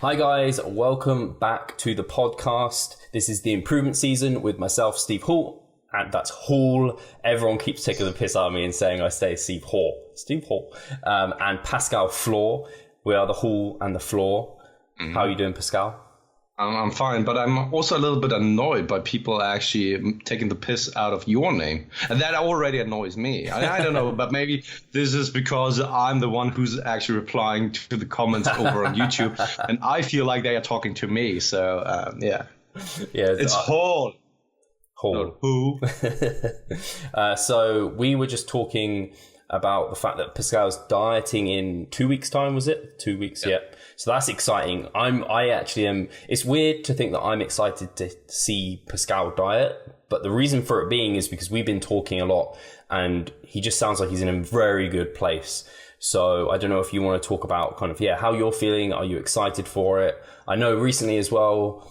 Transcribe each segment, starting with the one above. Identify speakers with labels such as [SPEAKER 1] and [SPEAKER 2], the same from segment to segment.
[SPEAKER 1] Hi guys, welcome back to the podcast. This is the improvement season with myself, Steve Hall, and that's Hall. Everyone keeps taking the piss out of me and saying I say Steve Hall, and Pascal Floor. We are the Hall and the Floor. Mm-hmm. How are you doing, Pascal?
[SPEAKER 2] I'm fine, but I'm also a little bit annoyed by people actually taking the piss out of your name. And that already annoys me. I don't know, but maybe this is because I'm the one who's actually replying to the comments over on YouTube. And I feel like they are talking to me. So, yeah. It's Hall.
[SPEAKER 1] Hall.
[SPEAKER 2] Who?
[SPEAKER 1] So we were just talking about the fact that Pascal's dieting in 2 weeks' time, was it? 2 weeks, yeah. So that's exciting. I actually am. It's weird to think that I'm excited to see Pascal diet, but the reason for it being is because we've been talking a lot and he just sounds like he's in a very good place. So I don't know if you want to talk about kind of, how you're feeling. Are you excited for it? I know recently as well,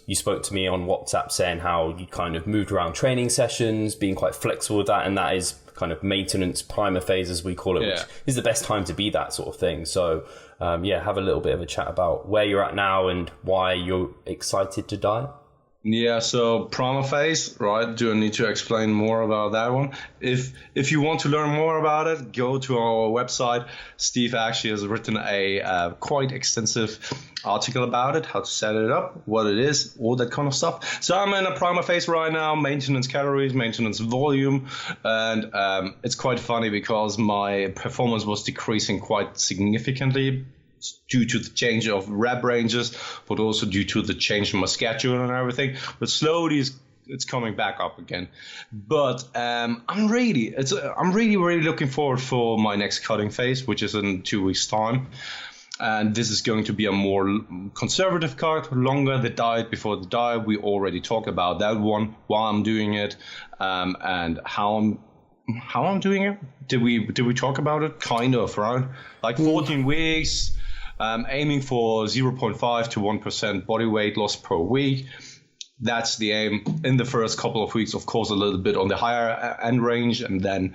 [SPEAKER 1] you spoke to me on WhatsApp saying how you kind of moved around training sessions, being quite flexible with that. And that is kind of maintenance primer phase, as we call it, which is the best time to be that sort of thing. So have a little bit of a chat about where you're at now and why you're excited to diet.
[SPEAKER 2] Yeah, so primer phase, right? Do I need to explain more about that one? If you want to learn more about it, go to our website. Steve actually has written a quite extensive article about it, how to set it up, what it is, all that kind of stuff. So I'm in a primer phase right now, maintenance calories, maintenance volume, and it's quite funny because my performance was decreasing quite significantly due to the change of rep ranges, but also due to the change in my schedule and everything. But slowly it's coming back up again. But I'm really looking forward for my next cutting phase, which is in 2 weeks' time. And this is going to be a more conservative cut, longer the diet before the diet. We already talked about that one, why I'm doing it, and how I'm doing it. Did we talk about it? Kind of, right? Like 14 weeks. Aiming for 0.5 to 1% body weight loss per week. That's the aim in the first couple of weeks, of course, a little bit on the higher end range, and then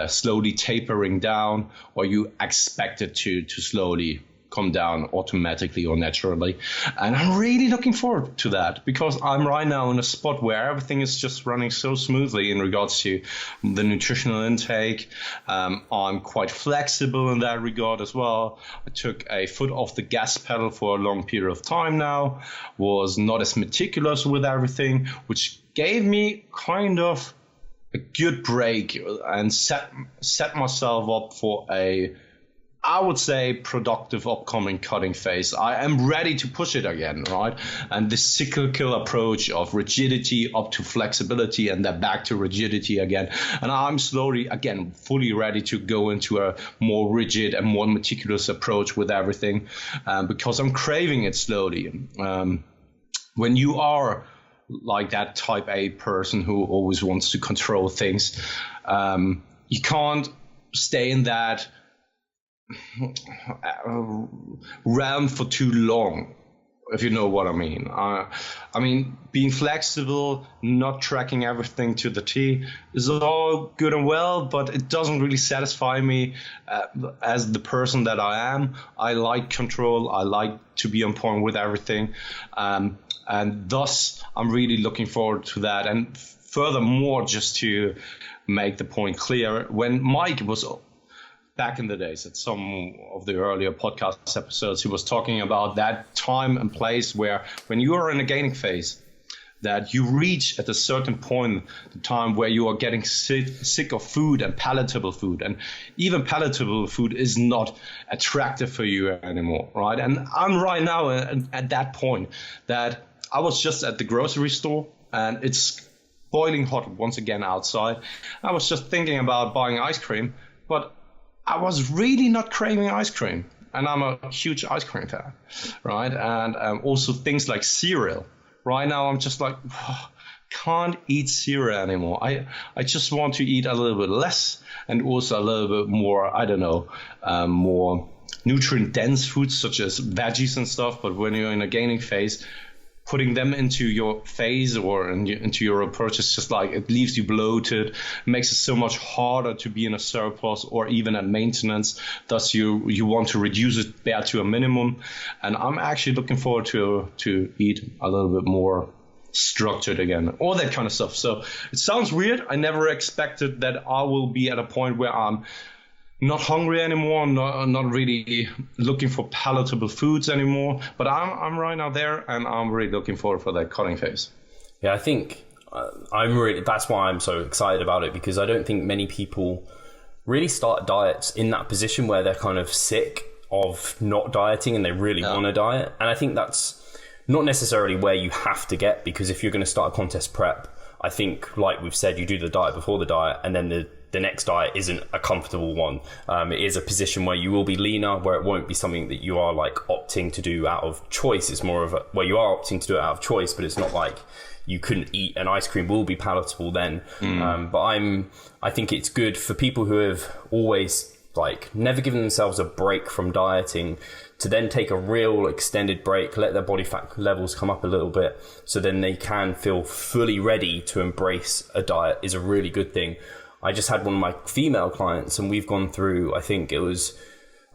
[SPEAKER 2] slowly tapering down, or you expect it to slowly come down automatically or naturally. And I'm really looking forward to that because I'm right now in a spot where everything is just running so smoothly in regards to the nutritional intake. I'm quite flexible in that regard as well. I took a foot off the gas pedal for a long period of time now, was not as meticulous with everything, which gave me kind of a good break and set myself up for I would say productive upcoming cutting phase. I am ready to push it again, right? And this cyclical approach of rigidity up to flexibility and then back to rigidity again. And I'm slowly, again, fully ready to go into a more rigid and more meticulous approach with everything because I'm craving it slowly. When you are like that type A person who always wants to control things, you can't stay in that realm for too long, if you know what I mean. I mean, being flexible, not tracking everything to the T is all good and well, but it doesn't really satisfy me as the person that I am. I like control. I like to be on point with everything. And thus, I'm really looking forward to that. And furthermore, just to make the point clear, when Mike was back in the days at some of the earlier podcast episodes, he was talking about that time and place where when you are in a gaining phase, that you reach at a certain point, the time where you are getting sick of food and palatable food. And even palatable food is not attractive for you anymore, right? And I'm right now at that point that I was just at the grocery store and it's boiling hot once again outside. I was just thinking about buying ice cream, but I was really not craving ice cream, and I'm a huge ice cream fan, right? And also things like cereal. Right now, I'm just like, can't eat cereal anymore. I just want to eat a little bit less and also a little bit more, more nutrient-dense foods such as veggies and stuff. But when you're in a gaining phase, putting them into your phase or into your approach is just like, it leaves you bloated, makes it so much harder to be in a surplus or even at maintenance. Thus, you want to reduce it there to a minimum. And I'm actually looking forward to eat a little bit more structured again, all that kind of stuff. So it sounds weird. I never expected that I will be at a point where I'm not hungry anymore, not really looking for palatable foods anymore, but I'm right now there, and I'm really looking forward for that cutting phase.
[SPEAKER 1] Yeah, I think that's why I'm so excited about it, because I don't think many people really start diets in that position where they're kind of sick of not dieting and they really want to diet. And I think that's not necessarily where you have to get, because if you're going to start a contest prep, I think, like we've said, you do the diet before the diet, and then the next diet isn't a comfortable one. It is a position where you will be leaner, where it won't be something that you are like opting to do out of choice. It's more of where you are opting to do it out of choice, but it's not like you couldn't eat an ice cream will be palatable then. But I think it's good for people who have always like never given themselves a break from dieting to then take a real extended break, let their body fat levels come up a little bit, so then they can feel fully ready to embrace a diet is a really good thing. I just had one of my female clients, and we've gone through, I think it was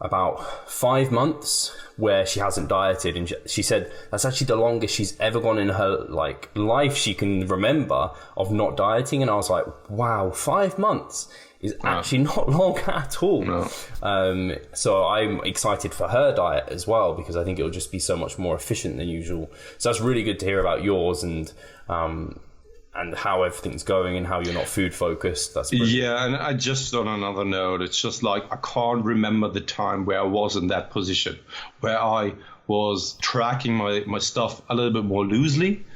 [SPEAKER 1] about 5 months where she hasn't dieted, and she said that's actually the longest she's ever gone in her like life she can remember of not dieting. And I was like, wow, 5 months is actually not long at all. No. So I'm excited for her diet as well, because I think it'll just be so much more efficient than usual. So that's really good to hear about yours and how everything's going and how you're not food focused. That's brilliant.
[SPEAKER 2] Yeah, and I just on another note, it's just like I can't remember the time where I was in that position, where I was tracking my stuff a little bit more loosely,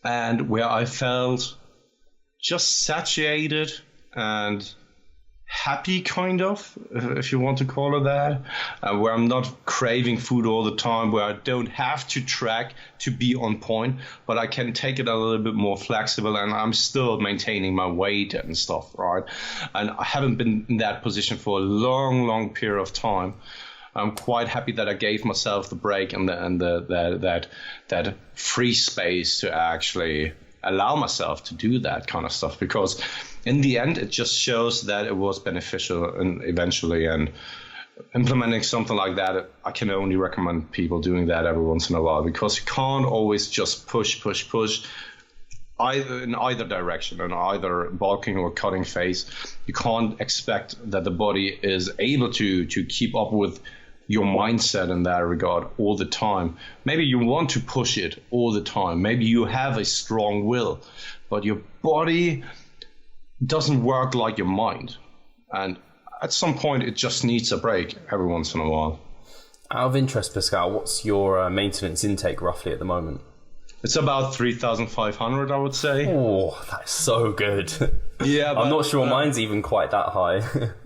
[SPEAKER 2] and where I felt just satiated and happy, kind of, if you want to call it that, where I'm not craving food all the time, where I don't have to track to be on point, but I can take it a little bit more flexible, and I'm still maintaining my weight and stuff, right? And I haven't been in that position for a long period of time. I'm quite happy that I gave myself the break and that free space to actually allow myself to do that kind of stuff, because in the end it just shows that it was beneficial and eventually, and implementing something like that, I can only recommend people doing that every once in a while, because you can't always just push either in either direction, in either bulking or cutting phase. You can't expect that the body is able to keep up with your mindset in that regard all the time. Maybe you want to push it all the time. Maybe you have a strong will, but your body doesn't work like your mind. And at some point, it just needs a break every once in a while.
[SPEAKER 1] Out of interest, Pascal, what's your maintenance intake roughly at the moment?
[SPEAKER 2] It's about 3,500, I would say.
[SPEAKER 1] Oh, that's so good.
[SPEAKER 2] Yeah, but,
[SPEAKER 1] I'm not sure mine's even quite that high.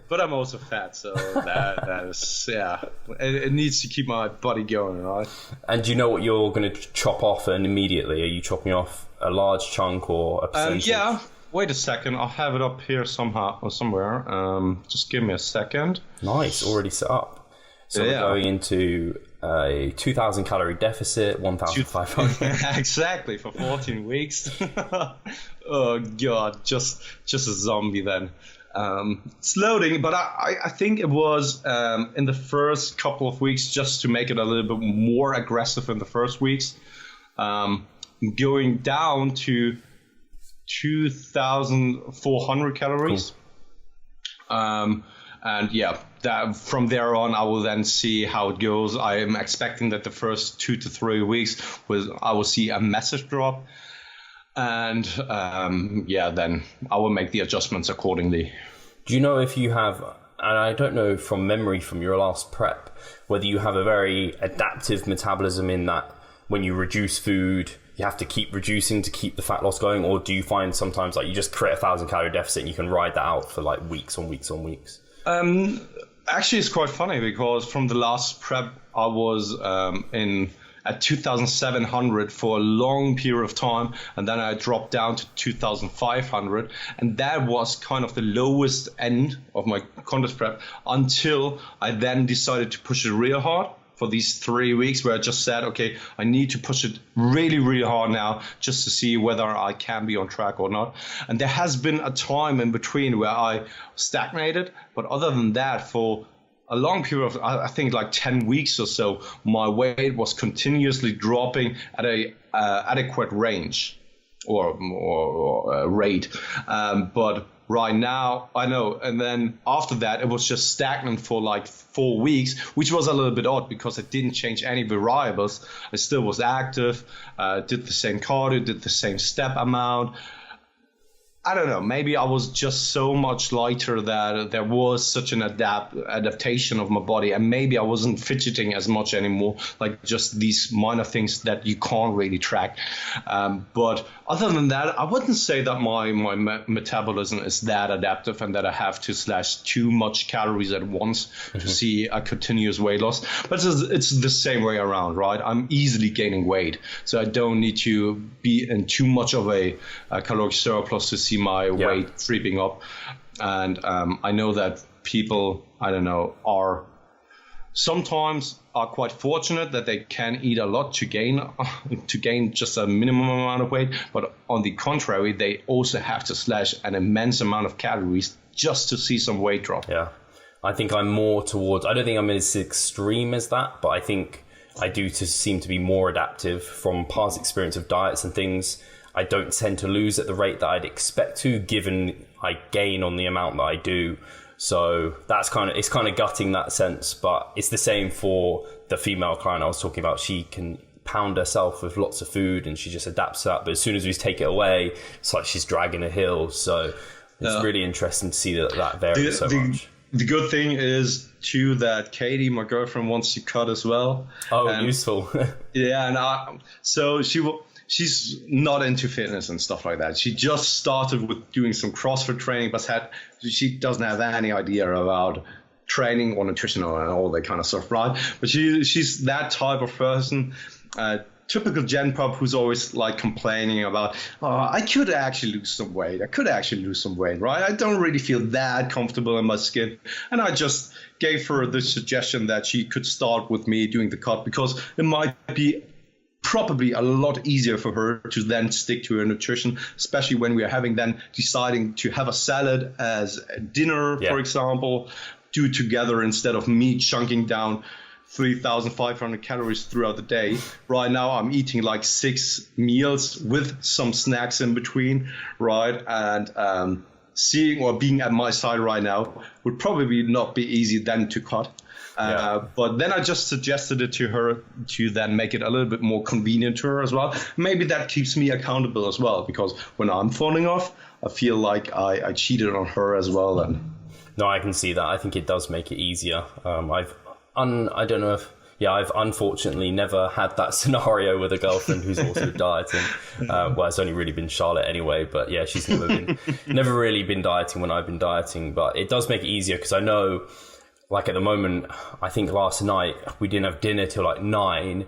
[SPEAKER 2] But I'm also fat, so that is, yeah, it needs to keep my body going, right?
[SPEAKER 1] And do you know what you're going to chop off and immediately? Are you chopping off a large chunk or a percentage?
[SPEAKER 2] Yeah, wait a second. I'll have it up here somehow or somewhere. Just give me a second.
[SPEAKER 1] Nice, already set up. So we're going into a 2,000 calorie deficit, 1,500.
[SPEAKER 2] Exactly, for 14 weeks. Oh, God, just a zombie then. It's loading, but I think it was in the first couple of weeks, just to make it a little bit more aggressive in the first weeks, going down to 2,400 calories. Cool. And yeah, that from there on, I will then see how it goes. I am expecting that the first 2 to 3 weeks I will see a massive drop. And then I will make the adjustments accordingly.
[SPEAKER 1] Do you know if you have, and I don't know from memory from your last prep, whether you have a very adaptive metabolism in that when you reduce food, you have to keep reducing to keep the fat loss going, or do you find sometimes like you just create 1,000 calorie deficit and you can ride that out for like weeks on weeks on weeks?
[SPEAKER 2] Actually, it's quite funny because from the last prep, I was at 2,700 for a long period of time, and then I dropped down to 2,500, and that was kind of the lowest end of my contest prep until I then decided to push it real hard for these 3 weeks where I just said, okay, I need to push it really, really hard now just to see whether I can be on track or not. And there has been a time in between where I stagnated. But other than that, for a long period of, I think like 10 weeks or so, my weight was continuously dropping at a adequate range or rate. But right now, I know. And then after that, it was just stagnant for like 4 weeks, which was a little bit odd because it didn't change any variables. I still was active, did the same cardio, did the same step amount. I don't know, maybe I was just so much lighter that there was such an adaptation of my body, and maybe I wasn't fidgeting as much anymore, like just these minor things that you can't really track. But other than that, I wouldn't say that my metabolism is that adaptive and that I have to slash too much calories at once to see a continuous weight loss. But it's the same way around, right? I'm easily gaining weight, so I don't need to be in too much of a caloric surplus to see my weight creeping up. And I know that people, I don't know, are sometimes quite fortunate that they can eat a lot to gain just a minimum amount of weight, but on the contrary, they also have to slash an immense amount of calories just to see some weight drop.
[SPEAKER 1] Yeah, I think I'm more towards, I don't think I'm as extreme as that, but I think I do seem to be more adaptive from past experience of diets and things. I don't tend to lose at the rate that I'd expect to, given I gain on the amount that I do. So it's kind of gutting that sense, but it's the same for the female client I was talking about. She can pound herself with lots of food and she just adapts to that. But as soon as we take it away, it's like she's dragging a hill. So it's really interesting to see that varies so much.
[SPEAKER 2] The good thing is too that Katie, my girlfriend, wants to cut as well.
[SPEAKER 1] Oh, and, useful.
[SPEAKER 2] Yeah, and so she's not into fitness and stuff like that. She just started with doing some CrossFit training, but she doesn't have any idea about training or nutrition or all that kind of stuff, right? But she's that type of person, typical Gen Pop who's always like complaining about, oh, I could actually lose some weight. Right? I don't really feel that comfortable in my skin. And I just gave her the suggestion that she could start with me doing the cut, because it might be probably a lot easier for her to then stick to her nutrition, especially when we are deciding to have a salad as dinner, for example, do together instead of me chunking down 3,500 calories throughout the day. Right now, I'm eating like 6 meals with some snacks in between, right? And seeing or being at my side right now would probably not be easy then to cut. But then I just suggested it to her to then make it a little bit more convenient to her as well. Maybe that keeps me accountable as well, because when I'm falling off, I feel like I cheated on her as well then.
[SPEAKER 1] No, I can see that. I think it does make it easier. I've unfortunately never had that scenario with a girlfriend who's also dieting. Well, it's only really been Charlotte anyway, but yeah, she's never really been dieting when I've been dieting. But it does make it easier because I know, like at the moment, I think last night we didn't have dinner till like 9,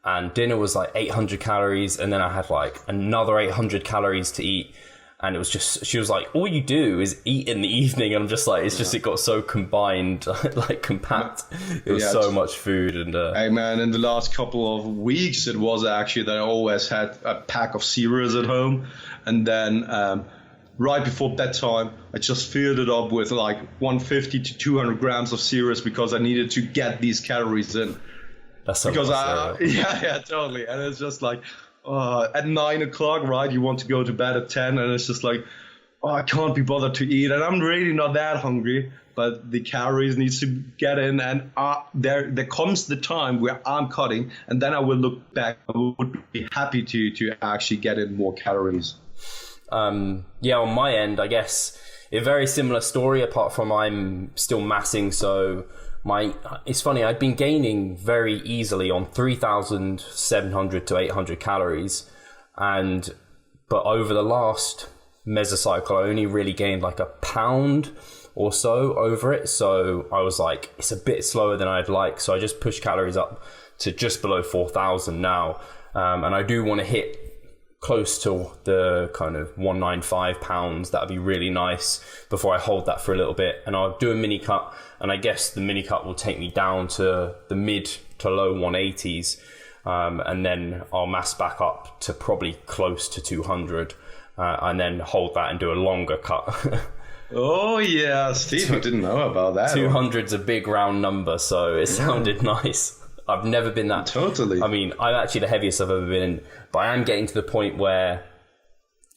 [SPEAKER 1] and dinner was like 800 calories, and then I had like another 800 calories to eat. And it was just, she was like, all you do is eat in the evening. And I'm just like, it got so combined, like compact. It was so much food. And
[SPEAKER 2] hey man, in the last couple of weeks, it was actually that I always had a pack of cereals at home. And then right before bedtime, I just filled it up with like 150 to 200 grams of cereals because I needed to get these calories in.
[SPEAKER 1] That's so much cereal.
[SPEAKER 2] Yeah, totally. And it's just like, at 9 o'clock, right, you want to go to bed at 10, and it's just like, oh, I can't be bothered to eat, and I'm really not that hungry, but the calories needs to get in, and there comes the time where I'm cutting, and then I will look back. I would be happy to actually get in more calories.
[SPEAKER 1] On my end, I guess a very similar story, apart from I'm still massing, so it's funny, I'd been gaining very easily on 3,700 to 800 calories, but over the last mesocycle, I only really gained like a pound or so over it. So I was like, it's a bit slower than I'd like. So I just pushed calories up to just below 4,000 now. And I do want to hit close to the kind of 195 pounds. That'd be really nice before I hold that for a little bit. And I'll do a mini cut. And I guess the mini cut will take me down to the mid to low 180s, and then I'll mass back up to probably close to 200, and then hold that and do a longer cut.
[SPEAKER 2] Oh yeah, Steve, I didn't know about that.
[SPEAKER 1] 200's a big round number, so it sounded nice. I've never been that.
[SPEAKER 2] Totally.
[SPEAKER 1] I mean, I'm actually the heaviest I've ever been, but I am getting to the point where,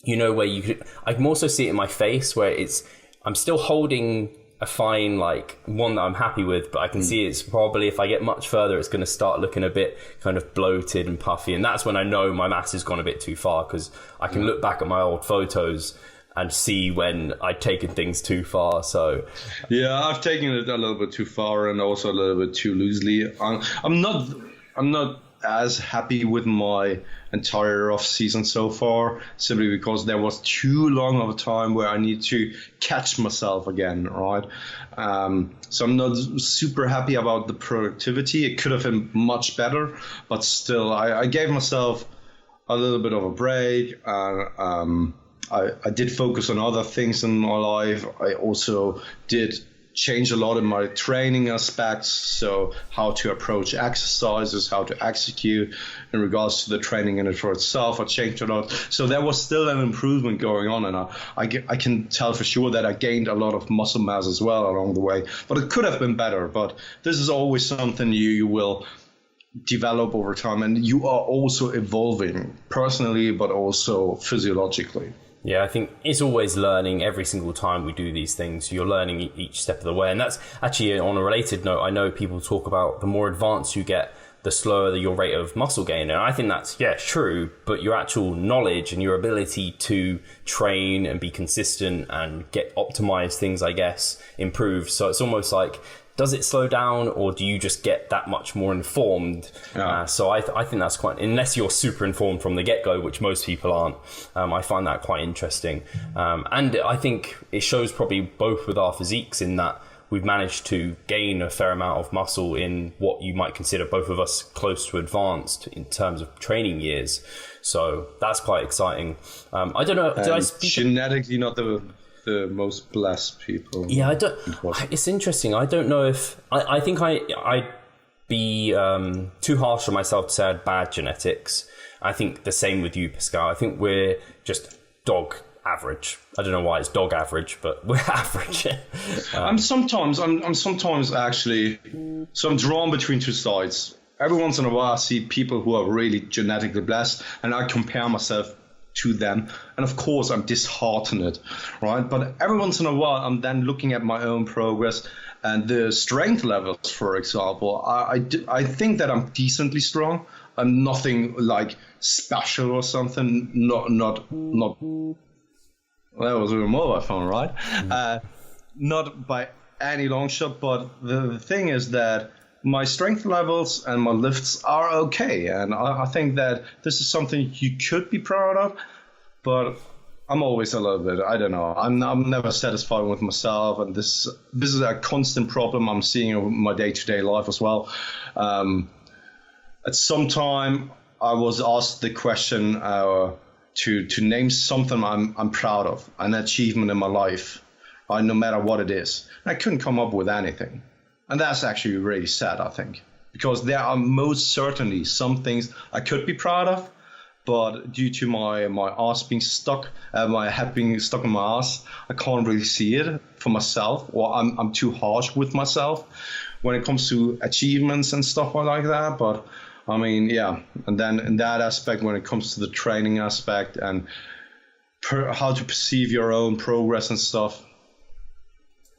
[SPEAKER 1] where I can also see it in my face where I'm still holding a fine, like one that I'm happy with, but I can see it's probably, if I get much further, it's going to start looking a bit kind of bloated and puffy. And that's when I know my mass has gone a bit too far, because I can look back at my old photos and see when I'd taken things too far. So
[SPEAKER 2] yeah, I've taken it a little bit too far and also a little bit too loosely. I'm not as happy with my entire off season so far, simply because there was too long of a time where I need to catch myself again, right? So I'm not super happy about the productivity. It could have been much better, but still, I gave myself a little bit of a break. I did focus on other things in my life. I also did change a lot in my training aspects. So how to approach exercises, how to execute in regards to the training in it for itself. I changed a lot. So there was still an improvement going on. And I can tell for sure that I gained a lot of muscle mass as well along the way. But it could have been better. But this is always something you will develop over time. And you are also evolving personally, but also physiologically.
[SPEAKER 1] Yeah, I think it's always learning. Every single time we do these things, you're learning each step of the way. And that's actually, on a related note, I know people talk about the more advanced you get, the slower your rate of muscle gain. And I think that's, true, but your actual knowledge and your ability to train and be consistent and get optimized things, I guess, improves. So it's almost like, does it slow down, or do you just get that much more informed?
[SPEAKER 2] Yeah.
[SPEAKER 1] So I think that's quite, unless you're super informed from the get-go, which most people aren't, I find that quite interesting. And I think it shows probably both with our physiques in that we've managed to gain a fair amount of muscle in what you might consider both of us close to advanced in terms of training years. So that's quite exciting. I don't know, did I speak?
[SPEAKER 2] Genetically not the most blessed people.
[SPEAKER 1] Yeah, it's interesting. I don't know if I think I'd be too harsh on myself to say I had bad genetics. I think the same with you, Pascal. I think we're just dog average. I don't know why it's dog average, but we're average.
[SPEAKER 2] I'm sometimes actually, so I'm drawn between two sides. Every once in a while I see people who are really genetically blessed and I compare myself to them, and of course I'm disheartened, right? But every once in a while I'm then looking at my own progress and the strength levels, for example. I think that I'm decently strong. I'm nothing like special or something. Not. Well, that was a mobile phone, right? Not by any long shot, but the thing is that my strength levels and my lifts are okay, and I think that this is something you could be proud of, but I'm always a little bit, I don't know, I'm never satisfied with myself, and this is a constant problem I'm seeing in my day-to-day life as well. At some time, I was asked the question to name something I'm proud of, an achievement in my life, no matter what it is. And I couldn't come up with anything. And that's actually really sad, I think, because there are most certainly some things I could be proud of, but due to my ass being stuck, my head being stuck in my ass, I can't really see it for myself, or I'm too harsh with myself when it comes to achievements and stuff like that. But I mean, yeah, and then in that aspect, when it comes to the training aspect and how to perceive your own progress and stuff,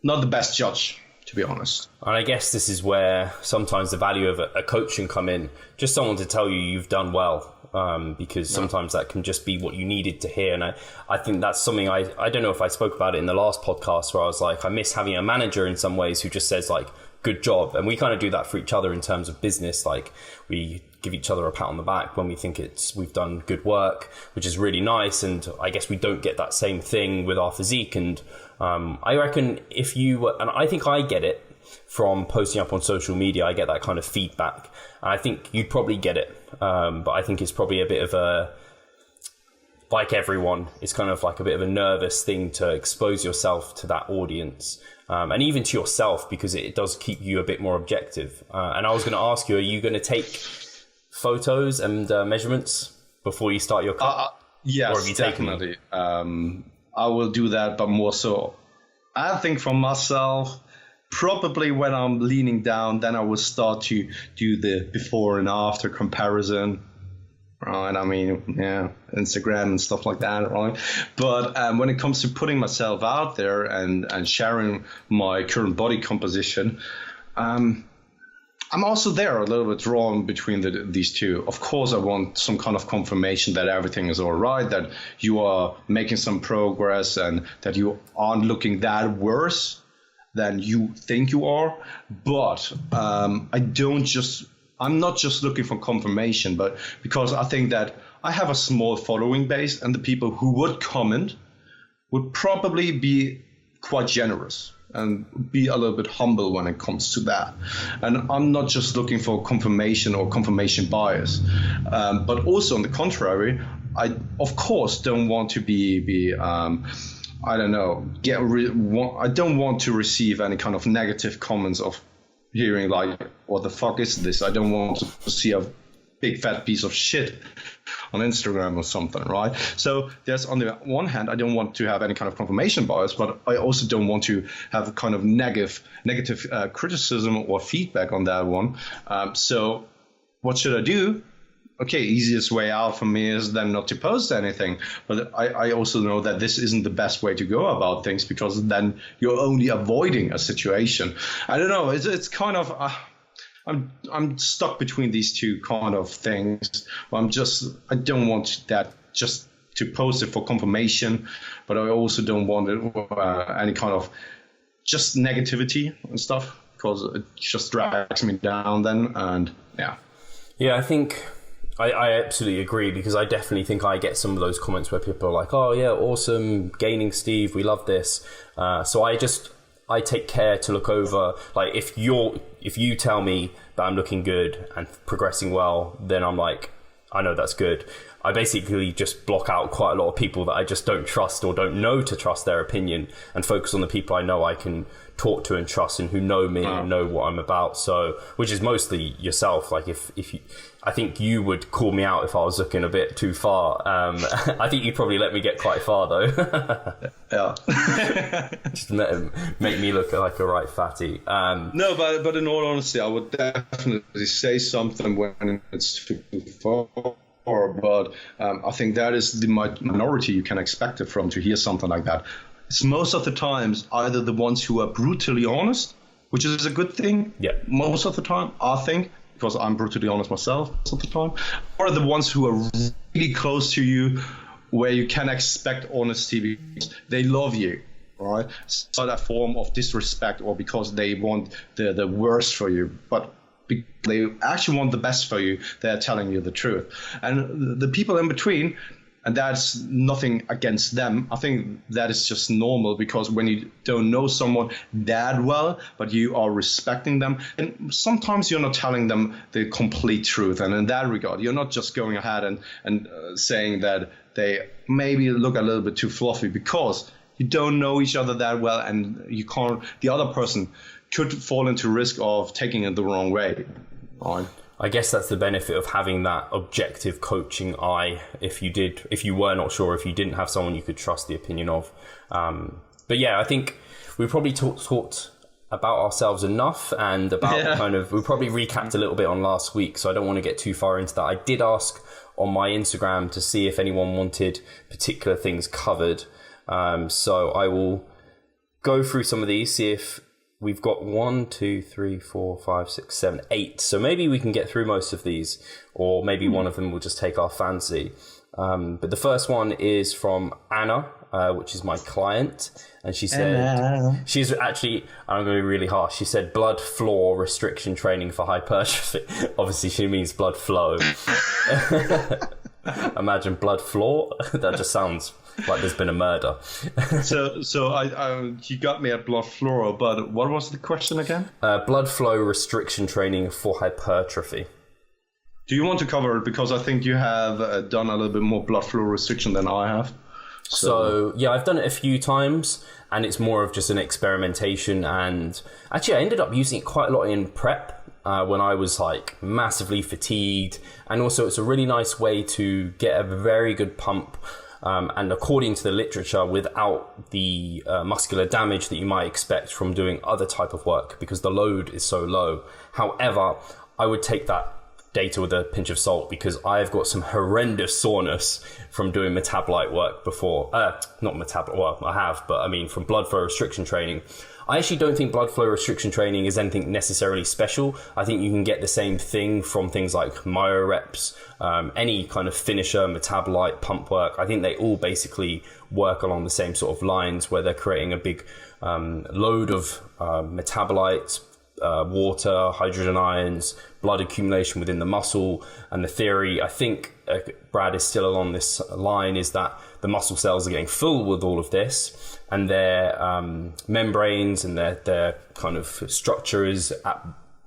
[SPEAKER 2] not the best judge, to be honest.
[SPEAKER 1] And I guess this is where sometimes the value of a coach can come in, just someone to tell you you've done well, because sometimes that can just be what you needed to hear. And I think that's something I don't know if I spoke about it in the last podcast, where I was like, I miss having a manager in some ways who just says like, good job. And we kind of do that for each other in terms of business. Like we give each other a pat on the back when we think we've done good work, which is really nice. And I guess we don't get that same thing with our physique. And I reckon if you, and I think I get it from posting up on social media, I get that kind of feedback. And I think you'd probably get it. But I think it's probably a bit of like everyone, it's kind of like a bit of a nervous thing to expose yourself to that audience. And even to yourself, because it does keep you a bit more objective. And I was going to ask you, are you going to take photos and measurements before you start your cut?
[SPEAKER 2] Yes,
[SPEAKER 1] or have you
[SPEAKER 2] definitely. I will do that, but more so, I think for myself, probably when I'm leaning down, then I will start to do the before and after comparison. Right, I mean, yeah, Instagram and stuff like that, right? But when it comes to putting myself out there and sharing my current body composition, I'm also there a little bit drawn between these two. Of course, I want some kind of confirmation that everything is all right, that you are making some progress and that you aren't looking that worse than you think you are. But I'm not just looking for confirmation, but because I think that I have a small following base, and the people who would comment would probably be quite generous and be a little bit humble when it comes to that. And I'm not just looking for confirmation or confirmation bias, but also on the contrary, I of course don't want to be I don't know, I don't want to receive any kind of negative comments of hearing like, what the fuck is this? I don't want to see a big fat piece of shit on Instagram or something, right? So there's, on the one hand, I don't want to have any kind of confirmation bias, but I also don't want to have a kind of negative criticism or feedback on that one. So what should I do? Okay, easiest way out for me is then not to post anything. But I also know that this isn't the best way to go about things, because then you're only avoiding a situation. I don't know. It's kind of I'm stuck between these two kind of things. I don't want that just to post it for confirmation, but I also don't want any kind of just negativity and stuff, because it just drags me down then. And yeah,
[SPEAKER 1] I think I absolutely agree, because I definitely think I get some of those comments where people are like, oh yeah, awesome, gaining Steve, we love this. So I take care to look over, like if you tell me that I'm looking good and progressing well, then I'm like, I know that's good. I basically just block out quite a lot of people that I just don't trust or don't know to trust their opinion, and focus on the people I know I can talk to and trust and who know me and know what I'm about. So, which is mostly yourself. Like if you, I think you would call me out if I was looking a bit too far. I think you'd probably let me get quite far though.
[SPEAKER 2] Yeah.
[SPEAKER 1] Just make me look like a right fatty.
[SPEAKER 2] No, but in all honesty, I would definitely say something when it's too far. But I think that is the minority you can expect it from, to hear something like that. It's most of the times either the ones who are brutally honest, which is a good thing.
[SPEAKER 1] Yeah. Most
[SPEAKER 2] of the time, I think, because I'm brutally honest myself most of the time, or the ones who are really close to you, where you can expect honesty because they love you, right? So that form of disrespect, or because they want the worst for you, but they actually want the best for you, they're telling you the truth. And the people in between, and that's nothing against them, I think that is just normal, because when you don't know someone that well, but you are respecting them, and sometimes you're not telling them the complete truth. And in that regard, you're not just going ahead and saying that they maybe look a little bit too fluffy, because you don't know each other that well, and you can't, the other person could fall into risk of taking it the wrong way. Right?
[SPEAKER 1] I guess that's the benefit of having that objective coaching eye. If you were not sure, if you didn't have someone you could trust the opinion of. But yeah, I think we probably talked about ourselves enough, and about we probably recapped a little bit on last week, so I don't want to get too far into that. I did ask on my Instagram to see if anyone wanted particular things covered. So I will go through some of these, see if we've got 1, 2, 3, 4, 5, 6, 7, 8. So maybe we can get through most of these, or maybe one of them will just take our fancy. But the first one is from Anna, which is my client. And she said, she's actually, I'm going to be really harsh. She said blood flow restriction training for hypertrophy. Obviously she means blood flow. Imagine blood flow. That just sounds like there's been a murder.
[SPEAKER 2] So I you got me at blood flow, but what was the question again?
[SPEAKER 1] Blood flow restriction training for hypertrophy.
[SPEAKER 2] Do you want to cover it? Because I think you have done a little bit more blood flow restriction than I have.
[SPEAKER 1] So yeah, I've done it a few times, and it's more of just an experimentation. And actually, I ended up using it quite a lot in prep when I was like massively fatigued. And also, it's a really nice way to get a very good pump. And according to the literature, without the muscular damage that you might expect from doing other type of work, because the load is so low. However, I would take that data with a pinch of salt, because I've got some horrendous soreness from doing metabolite work before. Not metabolite, well, I have, but I mean from blood flow restriction training. I actually don't think blood flow restriction training is anything necessarily special. I think you can get the same thing from things like myoreps, any kind of finisher, metabolite, pump work. I think they all basically work along the same sort of lines, where they're creating a big load of metabolites, water, hydrogen ions, blood accumulation within the muscle. And the theory, I think Brad is still along this line, is that the muscle cells are getting full with all of this, and their membranes and their kind of structure is at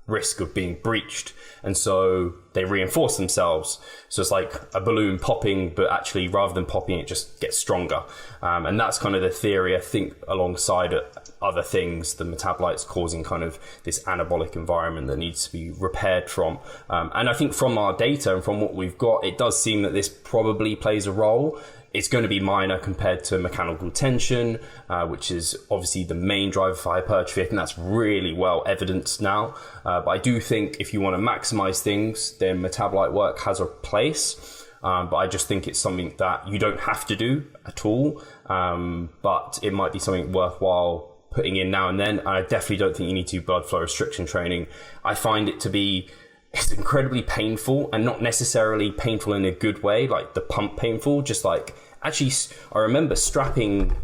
[SPEAKER 1] risk of being breached, and so they reinforce themselves. So it's like a balloon popping, but actually rather than popping, it just gets stronger. And that's kind of the theory, I think, alongside other things, the metabolites causing kind of this anabolic environment that needs to be repaired from. And I think from our data and from what we've got, it does seem that this probably plays a role. It's going to be minor compared to mechanical tension, which is obviously the main driver for hypertrophy. I think that's really well evidenced now. But I do think if you want to maximize things, then metabolite work has a place. But I just think it's something that you don't have to do at all. But it might be something worthwhile putting in now and then. And I definitely don't think you need to do blood flow restriction training. I find it to be... it's incredibly painful, and not necessarily painful in a good way, like the pump painful, just like, actually, I remember strapping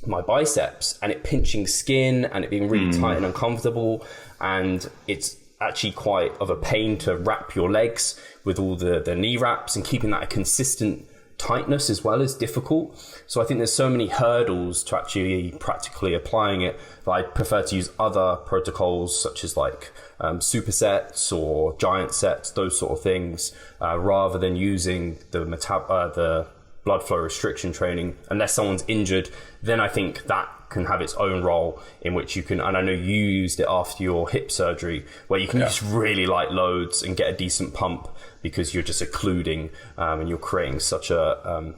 [SPEAKER 1] my biceps and it pinching skin and it being really tight and uncomfortable. And it's actually quite of a pain to wrap your legs with all the knee wraps, and keeping that a consistent tightness as well is difficult. So I think there's so many hurdles to actually practically applying it that I prefer to use other protocols, such as like supersets or giant sets, those sort of things, rather than using the blood flow restriction training. Unless someone's injured, then I think that can have its own role, in which you can, and I know you used it after your hip surgery, where you can use really light loads and get a decent pump, because you're just occluding and you're creating such an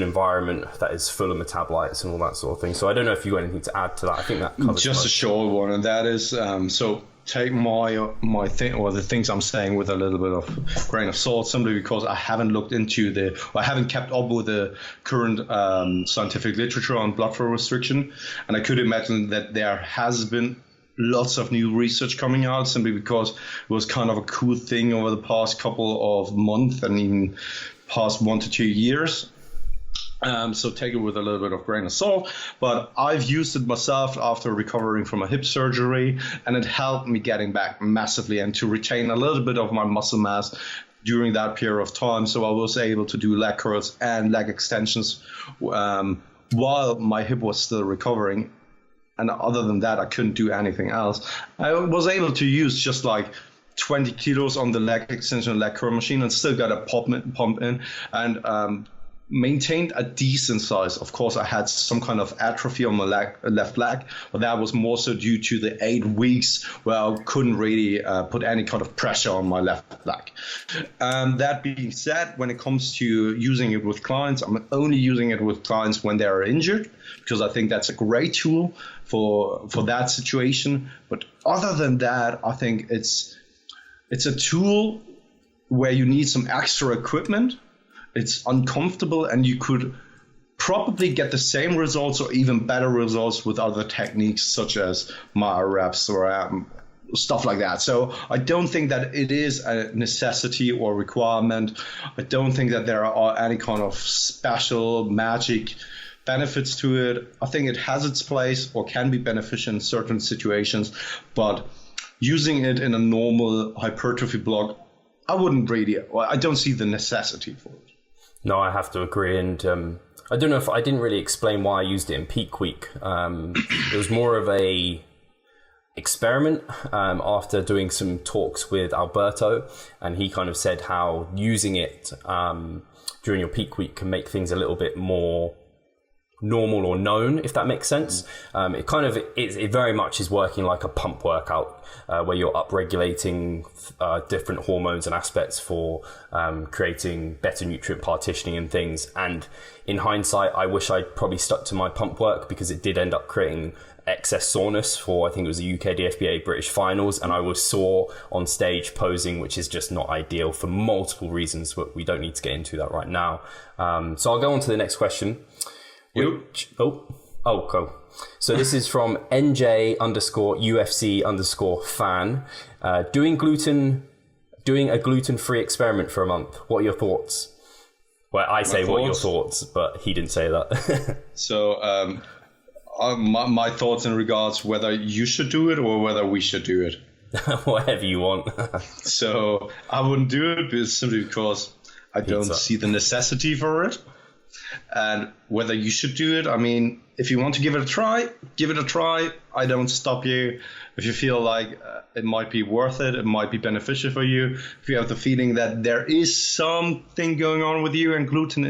[SPEAKER 1] environment that is full of metabolites and all that sort of thing. So I don't know if you've got anything to add to that. I think that covers
[SPEAKER 2] just
[SPEAKER 1] most.
[SPEAKER 2] A short one, and that is so take my thing, or the things I'm saying, with a little bit of grain of salt, simply because I haven't looked into I haven't kept up with the current scientific literature on blood flow restriction, and I could imagine that there has been lots of new research coming out, simply because it was kind of a cool thing over the past couple of months and even past 1 to 2 years. So take it with a little bit of grain of salt, but I've used it myself after recovering from a hip surgery, and it helped me getting back massively and to retain a little bit of my muscle mass during that period of time. So I was able to do leg curls and leg extensions while my hip was still recovering. And other than that, I couldn't do anything else. I was able to use just like 20 kilos on the leg extension leg curl machine and still got a pump in, and maintained a decent size. Of course, I had some kind of atrophy on my left leg, but that was more so due to the 8 weeks where I couldn't really put any kind of pressure on my left leg. That being said, when it comes to using it with clients, I'm only using it with clients when they are injured, because I think that's a great tool for that situation. But other than that, I think it's a tool where you need some extra equipment. It's uncomfortable, and you could probably get the same results or even better results with other techniques, such as myo reps or stuff like that. So I don't think that it is a necessity or requirement. I don't think that there are any kind of special magic benefits to it. I think it has its place or can be beneficial in certain situations, but using it in a normal hypertrophy block, I don't see the necessity for it.
[SPEAKER 1] No, I have to agree. And I don't know if I didn't really explain why I used it in peak week. It was more of a experiment after doing some talks with Alberto, and he kind of said how using it during your peak week can make things a little bit more normal or known, if that makes sense. It very much is working like a pump workout, where you're upregulating different hormones and aspects for creating better nutrient partitioning and things. And in hindsight, I wish I'd probably stuck to my pump work, because it did end up creating excess soreness for, I think it was the UK DFBA British finals, and I was sore on stage posing, which is just not ideal for multiple reasons, but we don't need to get into that right now. So I'll go on to the next question. Cool. So this is from NJ_UFC_fan. Doing a gluten-free experiment for a month. What are your thoughts? Well, I say what are your thoughts, but he didn't say that.
[SPEAKER 2] So my thoughts in regards whether you should do it or whether we should do it.
[SPEAKER 1] Whatever you want.
[SPEAKER 2] So I wouldn't do it simply because I don't see the necessity for it. And whether you should do it, I mean, if you want to give it a try, give it a try. I don't stop you. If you feel like it might be worth it, it might be beneficial for you. If you have the feeling that there is something going on with you and gluten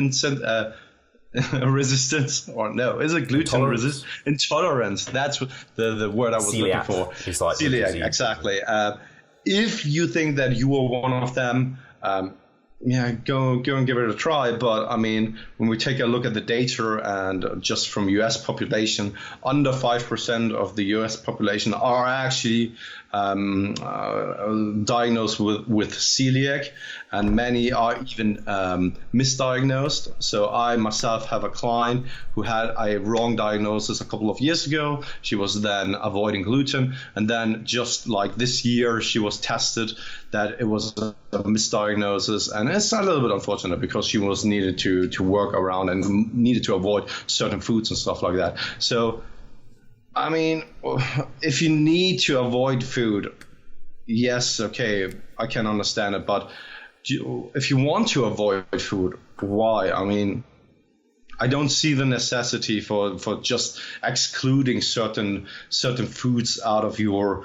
[SPEAKER 2] resistance, or no, is it gluten resistance? Intolerance. That's the word I was
[SPEAKER 1] celiac
[SPEAKER 2] looking for.
[SPEAKER 1] It's like
[SPEAKER 2] celiac, exactly. If you think that you are one of them, go and give it a try. But I mean, when we take a look at the data, and just from US population, under 5% of the US population are actually diagnosed with celiac, and many are even misdiagnosed. So I myself have a client who had a wrong diagnosis a couple of years ago. She was then avoiding gluten, and then just like this year, she was tested that it was a misdiagnosis, and it's a little bit unfortunate because she was needed to work around and needed to avoid certain foods and stuff like that. So I mean, if you need to avoid food, yes, okay, I can understand it. But if you want to avoid food, why? I mean, I don't see the necessity for just excluding certain foods out of your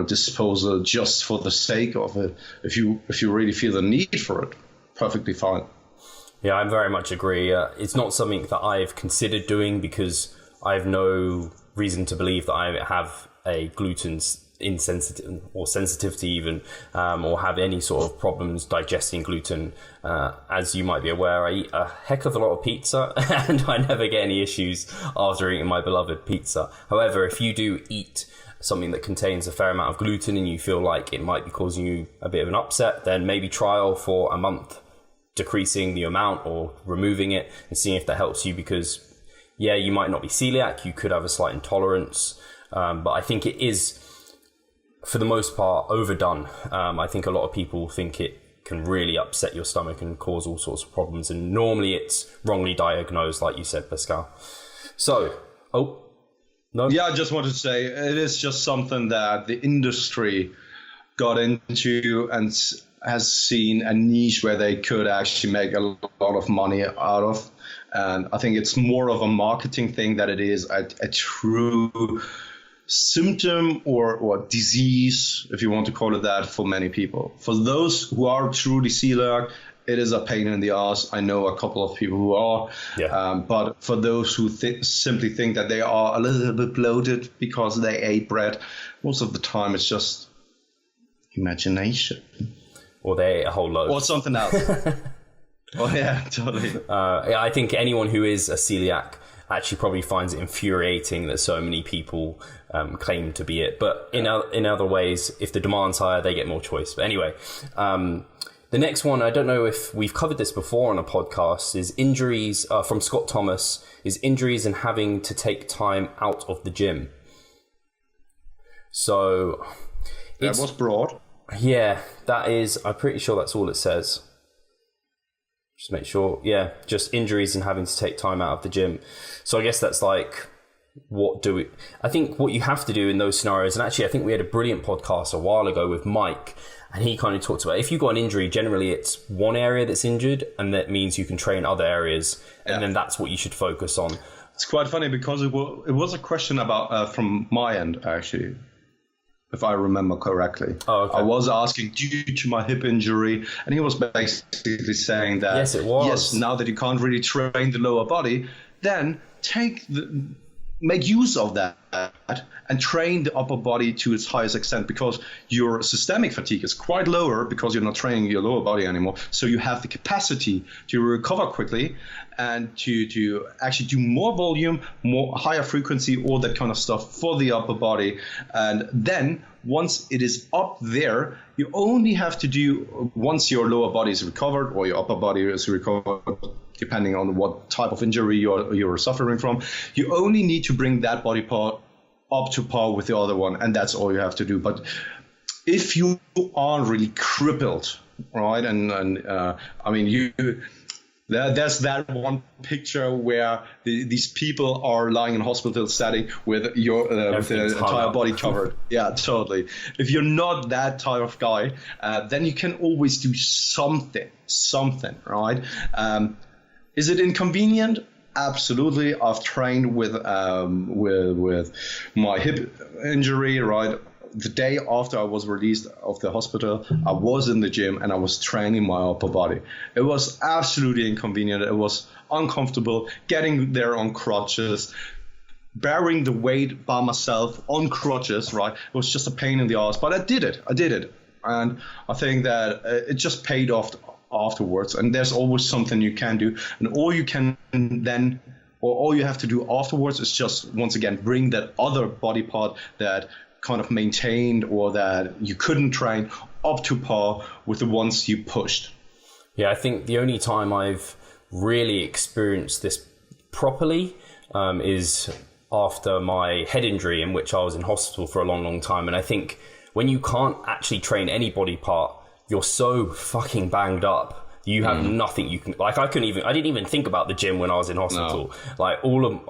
[SPEAKER 2] disposal just for the sake of it. If you really feel the need for it, perfectly fine.
[SPEAKER 1] Yeah, I very much agree. It's not something that I've considered doing because I have no reason to believe that I have a gluten insensitive or sensitivity even, or have any sort of problems digesting gluten. As you might be aware, I eat a heck of a lot of pizza and I never get any issues after eating my beloved pizza. However, if you do eat something that contains a fair amount of gluten and you feel like it might be causing you a bit of an upset, then maybe trial for a month decreasing the amount or removing it and seeing if that helps you, because yeah, you might not be celiac, you could have a slight intolerance, but I think it is, for the most part, overdone. I think a lot of people think it can really upset your stomach and cause all sorts of problems, and normally it's wrongly diagnosed, like you said, Pascal. So,
[SPEAKER 2] Yeah, I just wanted to say, it is just something that the industry got into and has seen a niche where they could actually make a lot of money out of. And I think it's more of a marketing thing than it is a true symptom or disease, if you want to call it that, for many people. For those who are truly celiac, it is a pain in the ass. I know a couple of people who are. Yeah. But for those who simply think that they are a little bit bloated because they ate bread, most of the time it's just imagination.
[SPEAKER 1] Or they ate a whole loaf.
[SPEAKER 2] Or something else. Oh, yeah, totally.
[SPEAKER 1] I think anyone who is a celiac actually probably finds it infuriating that so many people claim to be it. But in other ways, if the demand's higher, they get more choice. But anyway, the next one, I don't know if we've covered this before on a podcast, is injuries from Scott Thomas, is injuries and having to take time out of the gym. So
[SPEAKER 2] that was broad.
[SPEAKER 1] Yeah, that is, I'm pretty sure that's all it says. Just make sure, yeah, just injuries and having to take time out of the gym. So I guess that's like, I think what you have to do in those scenarios, and actually I think we had a brilliant podcast a while ago with Mike, and he kind of talked about, if you've got an injury, generally it's one area that's injured, and that means you can train other areas, and then that's what you should focus on.
[SPEAKER 2] It's quite funny because it was a question about from my end, actually, if I remember correctly.
[SPEAKER 1] Oh, okay.
[SPEAKER 2] I was asking due to my hip injury, and he was basically saying that
[SPEAKER 1] Yes, it was.
[SPEAKER 2] yes, now that you can't really train the lower body, then make use of that and train the upper body to its highest extent, because your systemic fatigue is quite lower because you're not training your lower body anymore. So you have the capacity to recover quickly and to actually do more volume, more higher frequency, all that kind of stuff for the upper body. And then once it is up there, you only have to do, once your lower body is recovered or your upper body is recovered, depending on what type of injury you're suffering from, you only need to bring that body part up to par with the other one, and that's all you have to do. But if you are really crippled, right, and I mean, there's that one picture where these people are lying in hospital setting with with the entire body covered. Yeah, totally. If you're not that type of guy, then you can always do something, right? Is it inconvenient? Absolutely. I've trained with my hip injury, right? The day after I was released of the hospital, I was in the gym and I was training my upper body. It was absolutely inconvenient. It was uncomfortable getting there on crutches, bearing the weight by myself on crutches, right? It was just a pain in the ass, but I did it. And I think that it just paid off afterwards. And there's always something you can do. And all you have to do afterwards is just, once again, bring that other body part that kind of maintained or that you couldn't train up to par with the ones you pushed.
[SPEAKER 1] Yeah, I think the only time I've really experienced this properly is after my head injury, in which I was in hospital for a long, long time. And I think when you can't actually train any body part, you're so fucking banged up. You have nothing you can, like, I didn't even think about the gym when I was in hospital. No. Like,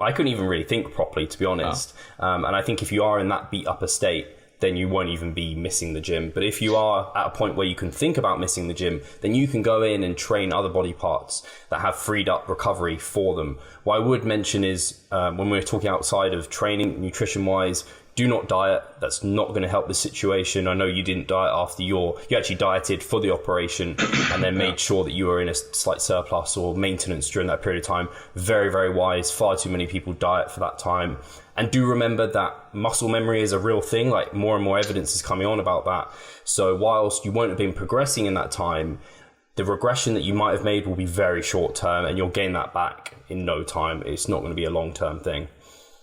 [SPEAKER 1] I couldn't even really think properly, to be honest. No. And I think if you are in that beat up a state, then you won't even be missing the gym. But if you are at a point where you can think about missing the gym, then you can go in and train other body parts that have freed up recovery for them. What I would mention is, when we're talking outside of training, nutrition wise, do not diet. That's not going to help the situation. I know you didn't diet after you actually dieted for the operation and then made sure that you were in a slight surplus or maintenance during that period of time. Very, very wise. Far too many people diet for that time. And do remember that muscle memory is a real thing. Like, more and more evidence is coming on about that. So whilst you won't have been progressing in that time, the regression that you might have made will be very short term and you'll gain that back in no time. It's not going to be a long term thing.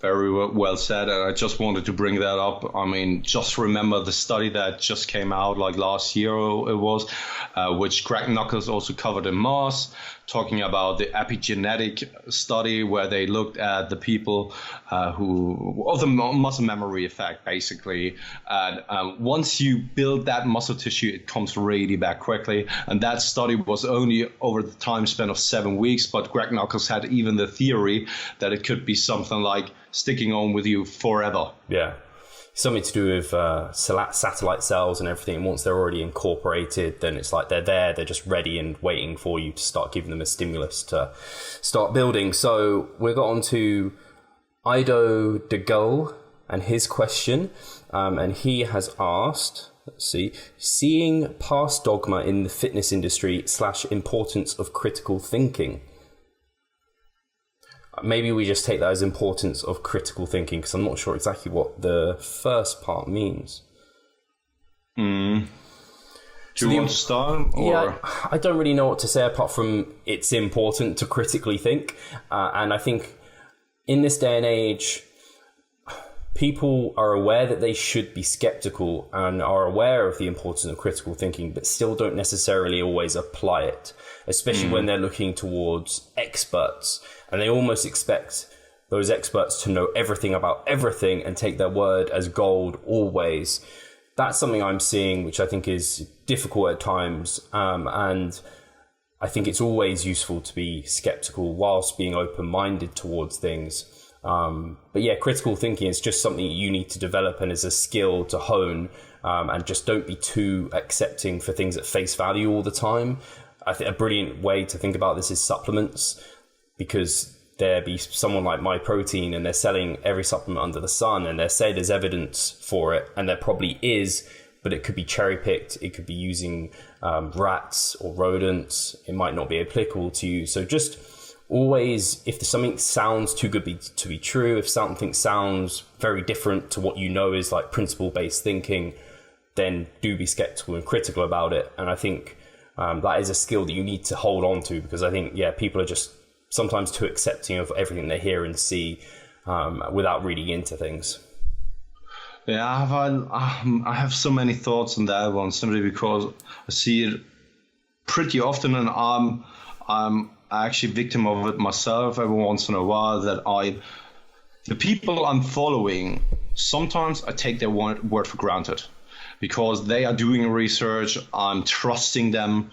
[SPEAKER 2] Very well said, and I just wanted to bring that up. I mean, just remember the study that just came out like last year it was, which Greg Knuckles also covered in Mars, talking about the epigenetic study where they looked at the people of the muscle memory effect, basically. And once you build that muscle tissue, it comes really back quickly. And that study was only over the time span of 7 weeks, but Greg Knuckles had even the theory that it could be something like sticking on with you forever.
[SPEAKER 1] Yeah. Something to do with satellite cells and everything. And once they're already incorporated, then it's like they're just ready and waiting for you to start giving them a stimulus to start building. So we got on to Ido de Gaulle and his question. And he has asked, seeing past dogma in the fitness industry / importance of critical thinking. Maybe we just take that as importance of critical thinking, because I'm not sure exactly what the first part means.
[SPEAKER 2] Do you want to start? Or?
[SPEAKER 1] Yeah, I don't really know what to say apart from it's important to critically think. And I think in this day and age, people are aware that they should be skeptical and are aware of the importance of critical thinking, but still don't necessarily always apply it, especially when they're looking towards experts. And they almost expect those experts to know everything about everything and take their word as gold always. That's something I'm seeing, which I think is difficult at times. And I think it's always useful to be skeptical whilst being open-minded towards things. But yeah, critical thinking is just something you need to develop and is a skill to hone. And just don't be too accepting for things at face value all the time. I think a brilliant way to think about this is supplements, because there be someone like MyProtein and they're selling every supplement under the sun and they say there's evidence for it, and there probably is, but it could be cherry picked. It could be using rats or rodents. It might not be applicable to you. So just always, if something sounds too good to be true, if something sounds very different to what you know is like principle-based thinking, then do be skeptical and critical about it. And I think that is a skill that you need to hold on to, because I think, people are just sometimes too accepting of everything they hear and see without reading into things.
[SPEAKER 2] Yeah, I have so many thoughts on that one, simply because I see it pretty often, and I'm actually victim of it myself every once in a while, that the people I'm following, sometimes I take their word for granted because they are doing research. I'm trusting them,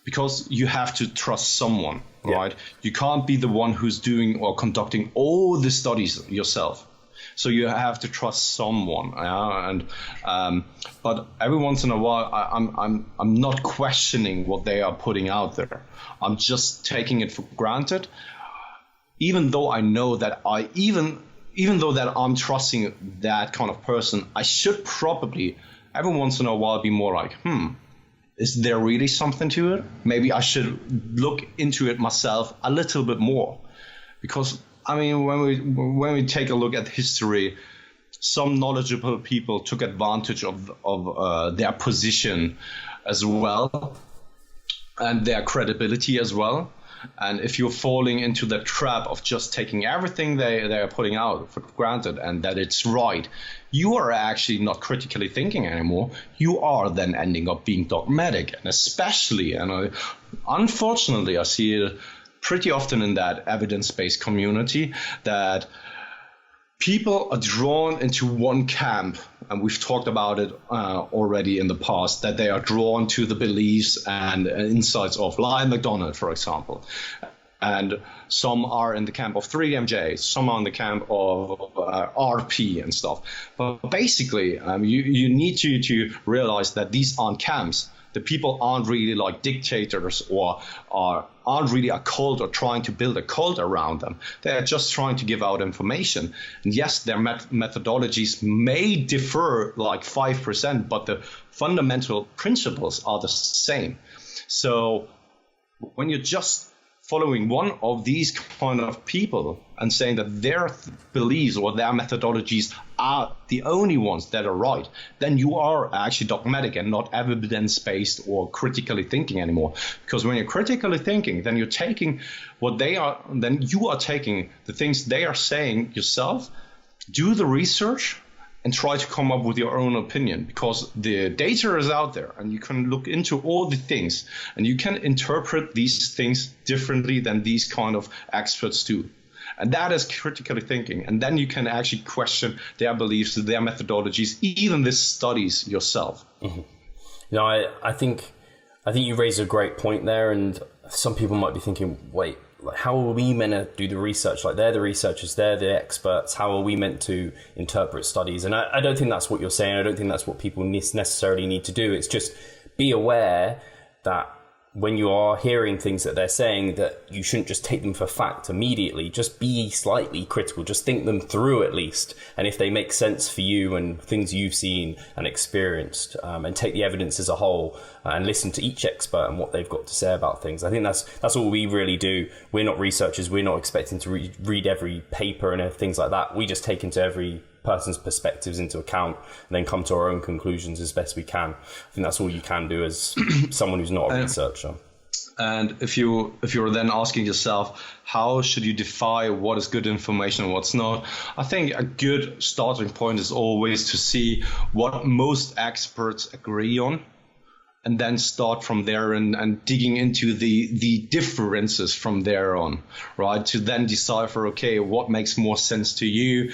[SPEAKER 2] because you have to trust someone, right? You can't be the one who's doing or conducting all the studies yourself. So you have to trust someone, but every once in a while, I'm not questioning what they are putting out there. I'm just taking it for granted, even though I know that even though that I'm trusting that kind of person, I should probably every once in a while be more like, is there really something to it? Maybe I should look into it myself a little bit more, because I mean, when we take a look at history, some knowledgeable people took advantage of their position as well, and their credibility as well. And if you're falling into the trap of just taking everything they are putting out for granted and that it's right, you are actually not critically thinking anymore. You are then ending up being dogmatic, and especially, unfortunately, I see it pretty often in that evidence-based community, that people are drawn into one camp, and we've talked about it already in the past, that they are drawn to the beliefs and insights of Lion McDonald, for example. And some are in the camp of 3MJ, some are in the camp of RP and stuff. But basically, you need to realize that these aren't camps. The people aren't really like dictators or aren't really a cult or trying to build a cult around them. They're just trying to give out information. And yes, their methodologies may differ like 5%, but the fundamental principles are the same. So when you're just following one of these kind of people and saying that their beliefs or their methodologies are the only ones that are right, then you are actually dogmatic and not evidence-based or critically thinking anymore. Because when you're critically thinking, then you're taking what they are, then you are taking the things they are saying yourself, do the research, and try to come up with your own opinion, because the data is out there and you can look into all the things and you can interpret these things differently than these kind of experts do. And that is critically thinking. And then you can actually question their beliefs, their methodologies, even the studies yourself.
[SPEAKER 1] Mm-hmm. No, I think you raise a great point there. And some people might be thinking, wait, like, how are we meant to do the research? Like, they're the researchers, they're the experts. How are we meant to interpret studies? And I don't think that's what you're saying. I don't think that's what people necessarily need to do. It's just be aware that when you are hearing things that they're saying, that you shouldn't just take them for fact immediately. Just be slightly critical. Just think them through at least. And if they make sense for you and things you've seen and experienced, and take the evidence as a whole and listen to each expert and what they've got to say about things. I think that's all we really do. We're not researchers. We're not expecting to read every paper and things like that. We just take into every person's perspectives into account and then come to our own conclusions as best we can. I think that's all you can do as someone who's not a researcher.
[SPEAKER 2] And if you're then asking yourself, how should you define what is good information and what's not? I think a good starting point is always to see what most experts agree on, and then start from there and digging into the differences from there on, right? To then decipher, okay, what makes more sense to you?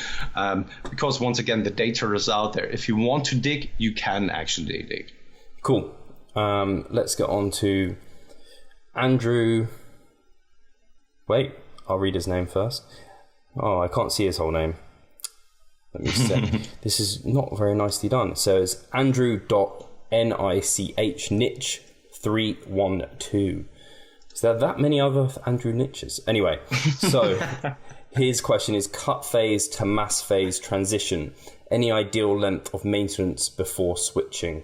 [SPEAKER 2] Because once again, the data is out there. If you want to dig, you can actually dig.
[SPEAKER 1] Cool. Let's get on to Andrew. Wait, I'll read his name first. Oh, I can't see his whole name. Let me see. This is not very nicely done. So it's Andrew.NICH Niche 312. Is there that many other Andrew Niches? Anyway, so his question is cut phase to mass phase transition. Any ideal length of maintenance before switching?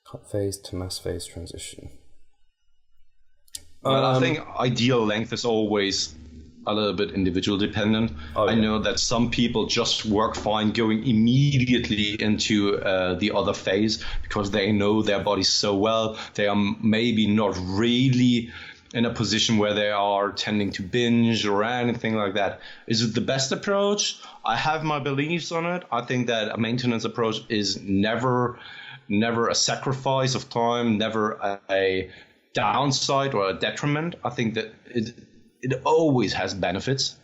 [SPEAKER 1] Cut phase to mass phase transition.
[SPEAKER 2] Well, I think ideal length is always a little bit individual dependent. I know that some people just work fine going immediately into the other phase because they know their body so well. They are maybe not really in a position where they are tending to binge or anything like that. Is it the best approach? I have my beliefs on it. I think that a maintenance approach is never a sacrifice of time, never a downside or a detriment. I think that it always has benefits,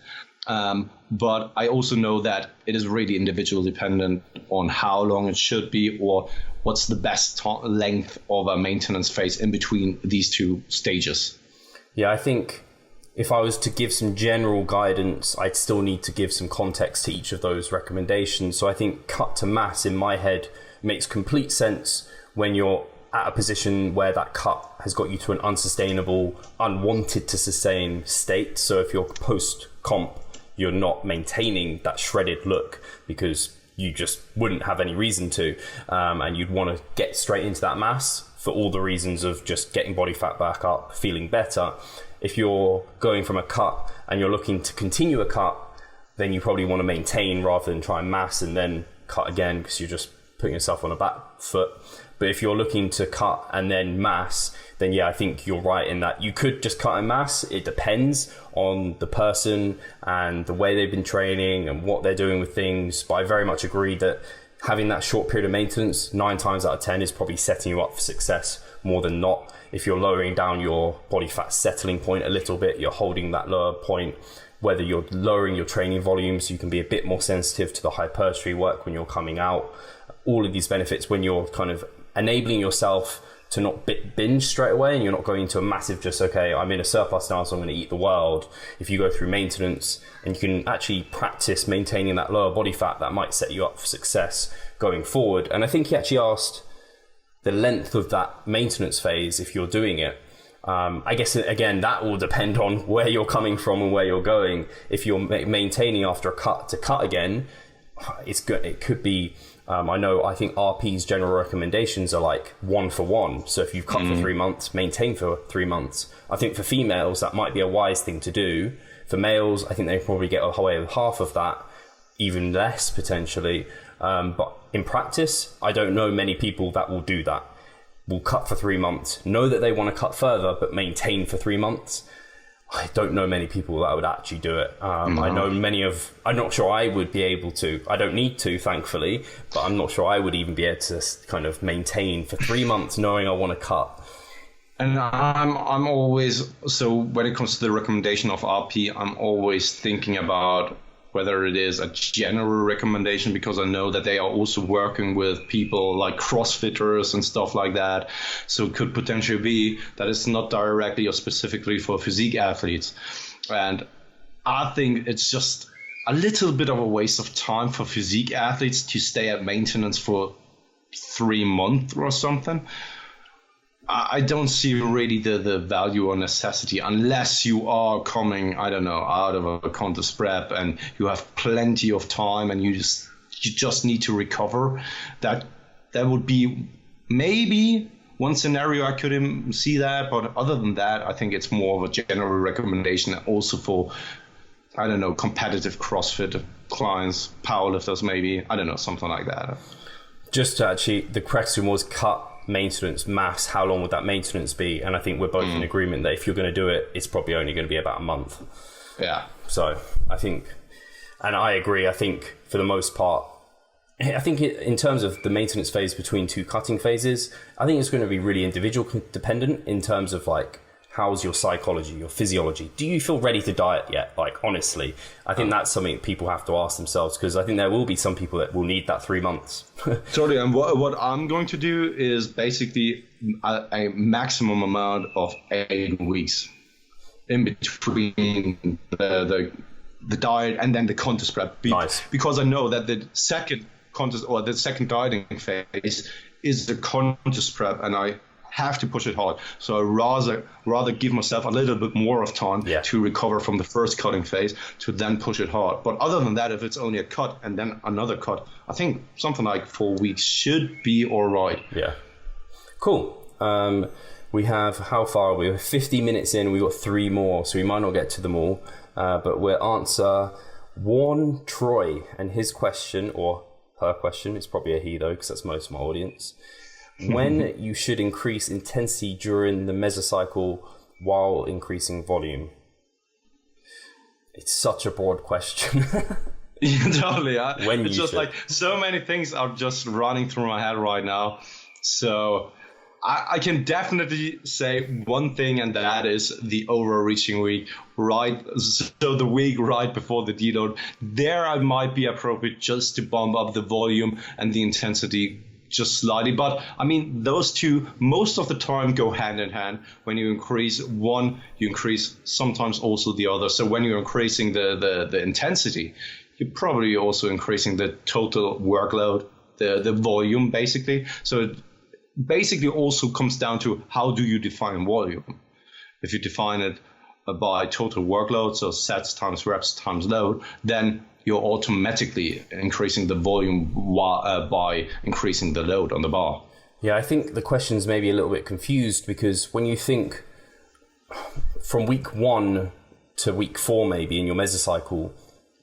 [SPEAKER 2] but I also know that it is really individual dependent on how long it should be or what's the best length of a maintenance phase in between these two stages.
[SPEAKER 1] Yeah, I think if I was to give some general guidance, I'd still need to give some context to each of those recommendations. So I think cut to mass in my head makes complete sense when you're at a position where that cut has got you to an unsustainable, unwanted to sustain state. So if you're post-comp, you're not maintaining that shredded look because you just wouldn't have any reason to, and you'd want to get straight into that mass for all the reasons of just getting body fat back up, feeling better. If you're going from a cut and you're looking to continue a cut, then you probably want to maintain rather than try and mass and then cut again because you're just putting yourself on a back foot. But if you're looking to cut and then mass, then yeah, I think you're right in that you could just cut and mass. It depends on the person and the way they've been training and what they're doing with things. But I very much agree that having that short period of maintenance 9 times out of 10 is probably setting you up for success more than not. If you're lowering down your body fat settling point a little bit, you're holding that lower point, whether you're lowering your training volumes, so you can be a bit more sensitive to the hypertrophy work when you're coming out. All of these benefits when you're kind of enabling yourself to not binge straight away and you're not going into a massive just, okay, I'm in a surplus now, so I'm going to eat the world. If you go through maintenance and you can actually practice maintaining that lower body fat, that might set you up for success going forward. And I think he actually asked the length of that maintenance phase if you're doing it. I guess, again, that will depend on where you're coming from and where you're going. If you're maintaining after a cut to cut again, it's good. It could be, I think RP's general recommendations are like 1 for 1. So if you've cut for 3 months, maintain for 3 months. I think for females, that might be a wise thing to do. For males, I think they probably get away with half of that, even less potentially. But in practice, I don't know many people that will do that. Will cut for 3 months, know that they want to cut further, but maintain for 3 months. I don't know many people that would actually do it. I'm not sure I would be able to. I don't need to, thankfully, but I'm not sure I would even be able to kind of maintain for 3 months knowing I want to cut.
[SPEAKER 2] And I'm always, so when it comes to the recommendation of RP, I'm always thinking about whether it is a general recommendation, because I know that they are also working with people like CrossFitters and stuff like that. So it could potentially be that it's not directly or specifically for physique athletes. And I think it's just a little bit of a waste of time for physique athletes to stay at maintenance for 3 months or something. I don't see really the value or necessity unless you are coming, I don't know, out of a contest prep and you have plenty of time and you just need to recover. That would be maybe one scenario I could see that, but other than that, I think it's more of a general recommendation also for, I don't know, competitive CrossFit clients, powerlifters maybe, I don't know, something like that.
[SPEAKER 1] Just to actually, the question was cut, maintenance, mass, how long would that maintenance be? And I think we're both in agreement that if you're going to do it, it's probably only going to be about a month.
[SPEAKER 2] Yeah.
[SPEAKER 1] So I think, and I agree, I think for the most part, I think in terms of the maintenance phase between 2 cutting phases, I think it's going to be really individual dependent in terms of like, how's your psychology, your physiology? Do you feel ready to diet yet? Like, honestly, I think that's something people have to ask themselves, because I think there will be some people that will need that 3 months.
[SPEAKER 2] Totally. And what I'm going to do is basically a maximum amount of 8 weeks in between the diet and then the contest prep.
[SPEAKER 1] Nice.
[SPEAKER 2] Because I know that the second contest or the second dieting phase is the contest prep, and I have to push it hard. So I rather give myself a little bit more of time to recover from the first cutting phase to then push it hard. But other than that, if it's only a cut and then another cut, I think something like 4 weeks should be all right.
[SPEAKER 1] Yeah. Cool. We have, how far are we? We're 50 minutes in, we've got 3 more, so we might not get to them all. But we'll answer Warren Troy and his question, or her question, it's probably a he though, because that's most of my audience. When you should increase intensity during the mesocycle while increasing volume? It's such a broad question.
[SPEAKER 2] Yeah, totally.
[SPEAKER 1] When
[SPEAKER 2] it's just like so many things are just running through my head right now. So I can definitely say one thing, and that is the overreaching week, right? So the week right before the deload, there I might be appropriate just to bump up the volume and the intensity just slightly. But I mean, those two most of the time go hand in hand. When you increase one, you increase sometimes also the other. So when you're increasing the intensity, you're probably also increasing the total workload, the volume basically. So it basically also comes down to how do you define volume. If you define it by total workload, so sets times reps times load, then you're automatically increasing the volume by increasing the load on the bar.
[SPEAKER 1] Yeah, I think the question's maybe a little bit confused, because when you think from week 1 to week 4 maybe in your mesocycle,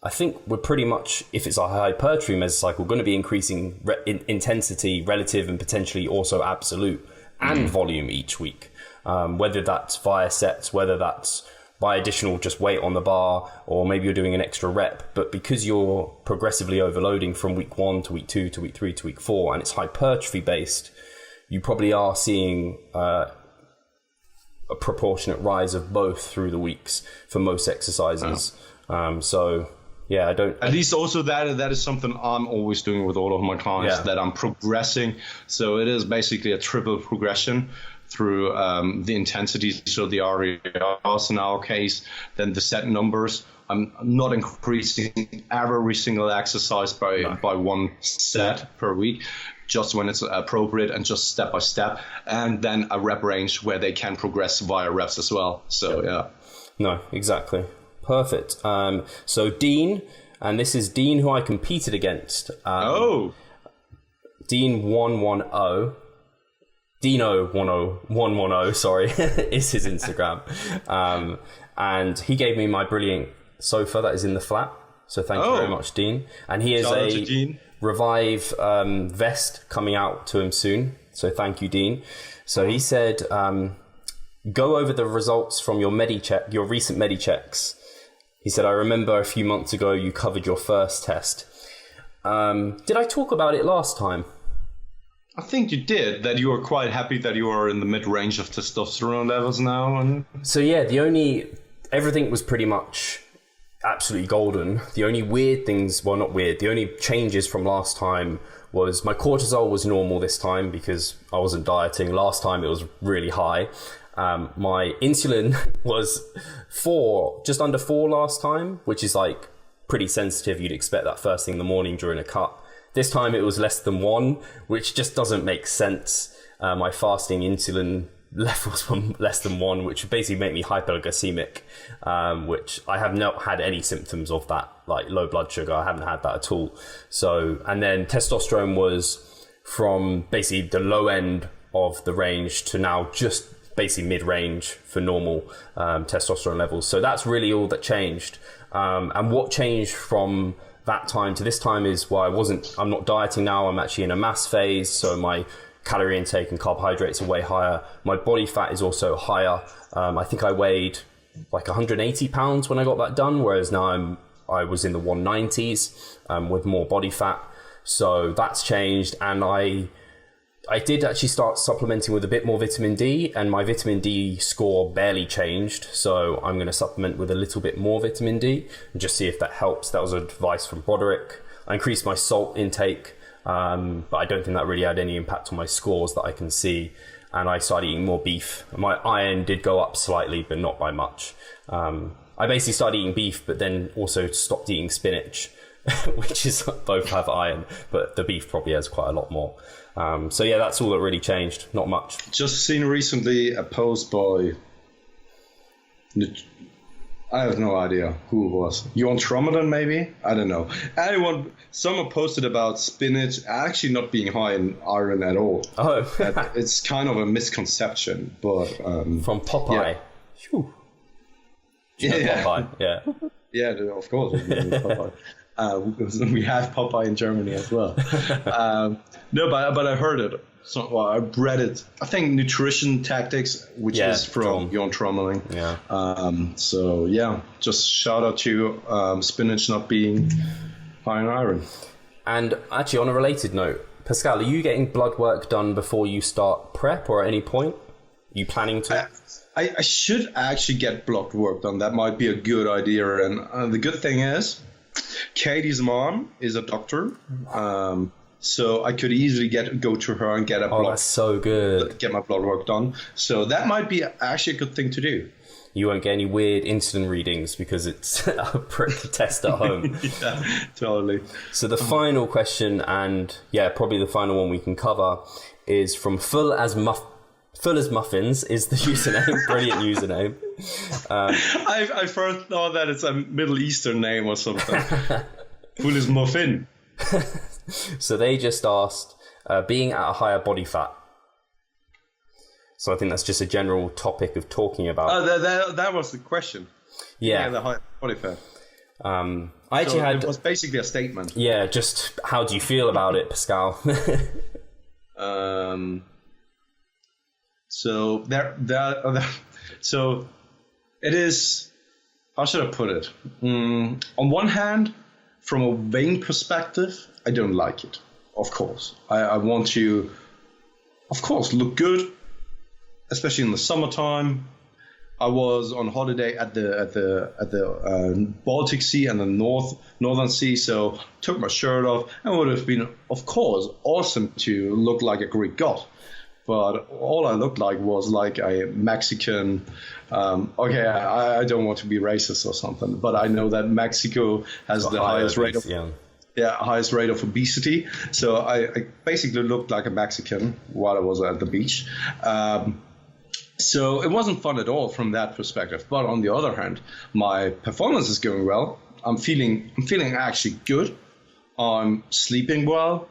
[SPEAKER 1] I think we're pretty much, if it's a hypertrophy mesocycle, going to be increasing intensity, relative and potentially also absolute, and volume each week. Whether that's via sets, whether that's by additional just weight on the bar, or maybe you're doing an extra rep. But because you're progressively overloading from week 1 to week 2 to week 3 to week 4, and it's hypertrophy based, you probably are seeing a proportionate rise of both through the weeks for most exercises. So yeah, I don't.
[SPEAKER 2] At least also that is something I'm always doing with all of my clients, that I'm progressing. So it is basically a triple progression through the intensity, so the RERs in our case, then the set numbers. I'm not increasing every single exercise by one set per week, just when it's appropriate and just step by step, and then a rep range where they can progress via reps as well. So yeah. No,
[SPEAKER 1] exactly. Perfect. So Dean, and this is Dean who I competed against. Dean 110. Dino 110, sorry, is his Instagram. And he gave me my brilliant sofa that is in the flat. So thank you very much, Dean. And he has a Revive vest coming out to him soon. So thank you, Dean. So he said, go over the results from your recent Medi-checks. He said, I remember a few months ago you covered your first test. Did I talk about it last time?
[SPEAKER 2] I think you did, that you were quite happy that you are in the mid-range of testosterone levels now. And
[SPEAKER 1] so yeah, everything was pretty much absolutely golden. The only weird things, well, not weird, the only changes from last time was my cortisol was normal this time because I wasn't dieting. Last time it was really high. My insulin was 4, just under 4 last time, which is like pretty sensitive. You'd expect that first thing in the morning during a cut. This time it was less than 1, which just doesn't make sense. My fasting insulin levels were less than 1, which basically made me hyperglycemic, which I have not had any symptoms of that, like low blood sugar. I haven't had that at all. So, and then testosterone was from basically the low end of the range to now just basically mid-range for normal testosterone levels. So that's really all that changed. And what changed from that time to this time is I'm not dieting now. I'm actually in a mass phase. So my calorie intake and carbohydrates are way higher. My body fat is also higher. I think I weighed like 180 pounds when I got that done, whereas now I was in the 190s with more body fat. So that's changed, and I did actually start supplementing with a bit more vitamin D, and my vitamin D score barely changed. So I'm going to supplement with a little bit more vitamin D and just see if that helps. That was advice from Broderick. I increased my salt intake, but I don't think that really had any impact on my scores that I can see. And I started eating more beef. My iron did go up slightly, but not by much. I basically started eating beef, but then also stopped eating spinach. which is both have iron, but the beef probably has quite a lot more. So yeah, that's all that really changed. Not much.
[SPEAKER 2] Just seen recently a post by, I have no idea who it was. Untitled maybe? I don't know. Someone posted about spinach actually not being high in iron at all.
[SPEAKER 1] Oh.
[SPEAKER 2] It's kind of a misconception, but
[SPEAKER 1] from Popeye.
[SPEAKER 2] Yeah. Yeah.
[SPEAKER 1] Popeye. Yeah.
[SPEAKER 2] Yeah, of course. Popeye. We have Popeye in Germany as well. No, but I heard it. So, well, I read it. I think Nutrition Tactics, which is from Jon Trommeling.
[SPEAKER 1] Yeah.
[SPEAKER 2] So yeah, just shout out to spinach not being high in iron.
[SPEAKER 1] And actually, on a related note, Pascal, are you getting blood work done before you start prep, or at any point? Are you planning to?
[SPEAKER 2] I should actually get blood work done. That might be a good idea. And the good thing is, Katie's mom is a doctor, so I could easily go to her and get
[SPEAKER 1] that's so good.
[SPEAKER 2] Get my blood work done. So that might be actually a good thing to do.
[SPEAKER 1] You won't get any weird insulin readings because it's a prick test at home.
[SPEAKER 2] Yeah, totally.
[SPEAKER 1] So the final question, and yeah, probably the final one we can cover, is from Fuller's Muffins is the username. Brilliant username.
[SPEAKER 2] I first thought that it's a Middle Eastern name or something. Fuller's Muffin.
[SPEAKER 1] So they just asked, being at a higher body fat. So I think that's just a general topic of talking about.
[SPEAKER 2] Oh, that was the question.
[SPEAKER 1] Yeah.
[SPEAKER 2] The high body fat.
[SPEAKER 1] It
[SPEAKER 2] was basically a statement.
[SPEAKER 1] Yeah, just how do you feel about it, Pascal?
[SPEAKER 2] So so it is. How should I put it? On one hand, from a vain perspective, I don't like it. Of course, I want to, of course, look good, especially in the summertime. I was on holiday at the Baltic Sea and the Northern Sea, so took my shirt off, and it would have been, of course, awesome to look like a Greek god. But all I looked like was like a Mexican. Okay, I don't want to be racist or something, but I know that Mexico has the highest rate of obesity. So I basically looked like a Mexican while I was at the beach. So it wasn't fun at all from that perspective. But on the other hand, my performance is going well. I'm feeling actually good. I'm sleeping well.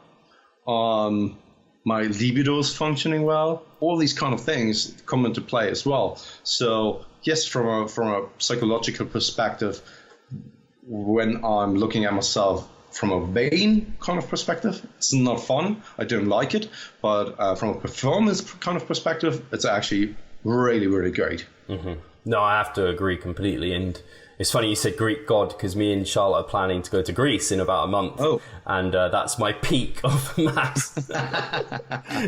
[SPEAKER 2] My libido is functioning well. All these kind of things come into play as well. So yes, from a psychological perspective, when I'm looking at myself from a vain kind of perspective, it's not fun. I don't like it. But from a performance kind of perspective, it's actually really, really great.
[SPEAKER 1] Mm-hmm. No, I have to agree completely. And it's funny you said Greek god, because me and Charlotte are planning to go to Greece in about a month.
[SPEAKER 2] Oh.
[SPEAKER 1] And that's my peak of mass.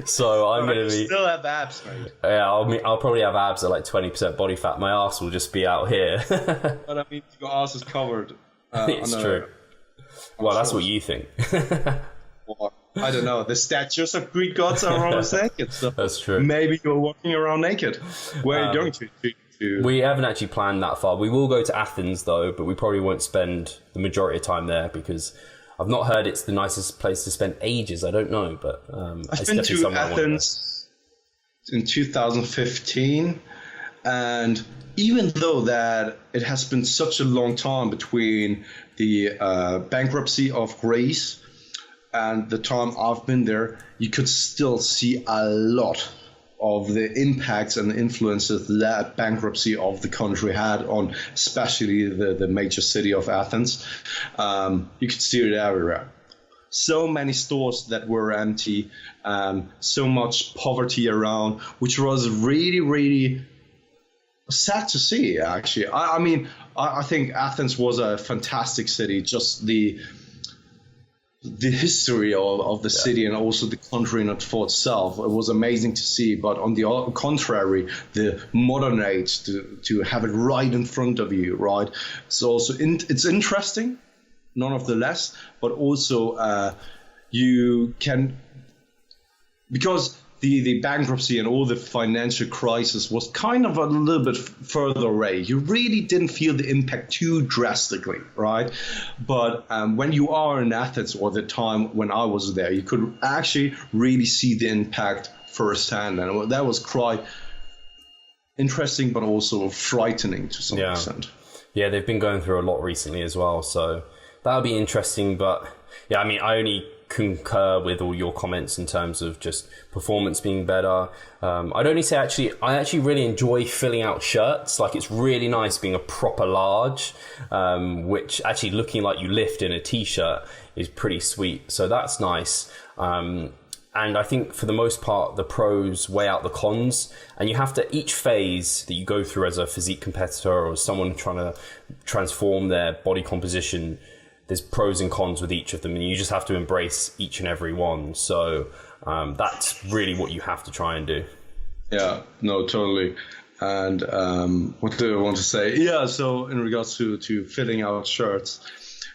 [SPEAKER 1] So I'm going to be...
[SPEAKER 2] still have abs, mate.
[SPEAKER 1] Yeah, I'll probably have abs at like 20% body fat. My arse will just be out here.
[SPEAKER 2] But I mean, your arse is covered.
[SPEAKER 1] It's true. Well, that's what you think.
[SPEAKER 2] Well, I don't know. The statues of Greek gods are always naked. So
[SPEAKER 1] that's true.
[SPEAKER 2] Maybe you're walking around naked. Where are you going to?
[SPEAKER 1] We haven't actually planned that far. We will go to Athens, though, but we probably won't spend the majority of time there because I've not heard it's the nicest place to spend ages. I don't know, but
[SPEAKER 2] I've been to Athens in 2015, and even though that it has been such a long time between the bankruptcy of Greece and the time I've been there, you could still see a lot of the impacts and influences that bankruptcy of the country had on especially the major city of Athens. You could see it everywhere. So many stores that were empty, so much poverty around, which was really, really sad to see, actually. I think Athens was a fantastic city, just the history of the city and also the country in it for itself. It was amazing to see, but on the contrary, the modern age, to have it right in front of you, right? It's also it's interesting, none of the less, but also you can, because the bankruptcy and all the financial crisis was kind of a little bit further away. You really didn't feel the impact too drastically, right? But when you are in Athens, or the time when I was there, you could actually really see the impact firsthand. And that was quite interesting, but also frightening to some extent.
[SPEAKER 1] Yeah, they've been going through a lot recently as well. So that'll be interesting. But yeah, I mean, I only concur with all your comments in terms of just performance being better. I'd only say I actually really enjoy filling out shirts. Like, it's really nice being a proper large, which actually looking like you lift in a t-shirt is pretty sweet. So that's nice. And I think for the most part, the pros weigh out the cons, and you have to, each phase that you go through as a physique competitor or someone trying to transform their body composition, there's pros and cons with each of them, and you just have to embrace each and every one. So that's really what you have to try and do.
[SPEAKER 2] Yeah, no, totally. And what do I want to say? Yeah, so in regards to filling out shirts,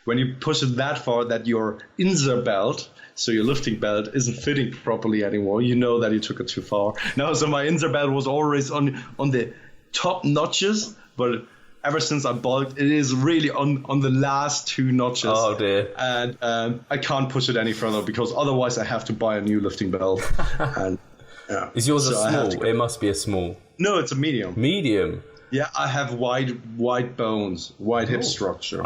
[SPEAKER 2] when you push it that far that your insert belt, so your lifting belt, isn't fitting properly anymore, you know that you took it too far. Now, so my insert belt was always on the top notches, but ever since I bulked, it is really on the last two notches.
[SPEAKER 1] Oh dear.
[SPEAKER 2] And I can't push it any further, because otherwise I have to buy a new lifting belt. And yeah.
[SPEAKER 1] Is yours a small? It must be a small.
[SPEAKER 2] No, it's a medium.
[SPEAKER 1] Medium?
[SPEAKER 2] Yeah, I have wide bones, wide hip structure.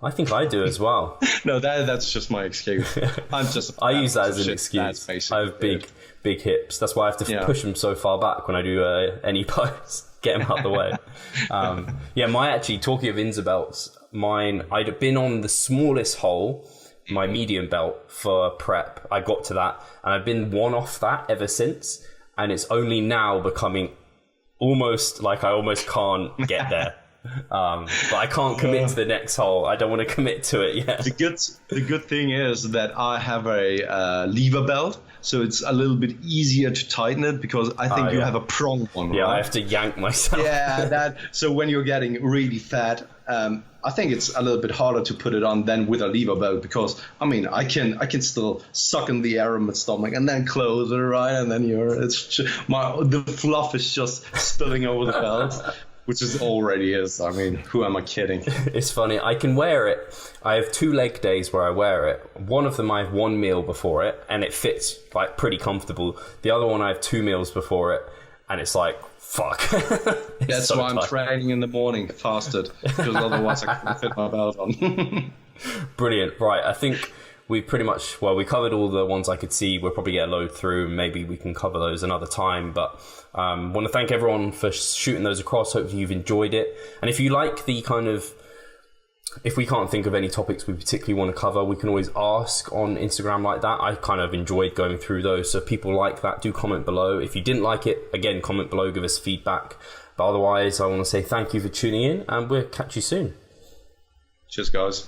[SPEAKER 1] I think I do as well.
[SPEAKER 2] No, that's just my excuse.
[SPEAKER 1] I use that as an excuse. I have big hips. That's why I have to push them so far back when I do any pose. Get them out the way. Talking of Inzer belts, I'd been on the smallest hole, my medium belt for prep. I got to that, and I've been one off that ever since. And it's only now becoming almost like I almost can't get there. But I can't commit to the next hole. I don't want to commit to it yet.
[SPEAKER 2] The good thing is that I have a lever belt, so it's a little bit easier to tighten it, because I think you have a prong one.
[SPEAKER 1] Yeah,
[SPEAKER 2] right?
[SPEAKER 1] I have to yank myself.
[SPEAKER 2] Yeah, so when you're getting really fat, I think it's a little bit harder to put it on than with a lever belt, because I mean I can still suck in the air in my stomach and then close it, right, and then the fluff is just spilling over the belt. Which is already is. I mean, who am I kidding?
[SPEAKER 1] It's funny. I can wear it. I have 2 leg days where I wear it. One of them I have 1 meal before it, and it fits like pretty comfortable. The other one I have 2 meals before it, and it's like, fuck.
[SPEAKER 2] That's so why I'm training in the morning fasted, because otherwise I couldn't fit my belt on.
[SPEAKER 1] Brilliant. Right. I think we pretty much, we covered all the ones I could see. We'll probably get a load through. Maybe we can cover those another time. But want to thank everyone for shooting those across. Hopefully you've enjoyed it. And if you like the kind of, if we can't think of any topics we particularly want to cover, we can always ask on Instagram like that. I kind of enjoyed going through those. So if people like that, do comment below. If you didn't like it, again, comment below, give us feedback. But otherwise, I want to say thank you for tuning in, and we'll catch you soon.
[SPEAKER 2] Cheers, guys.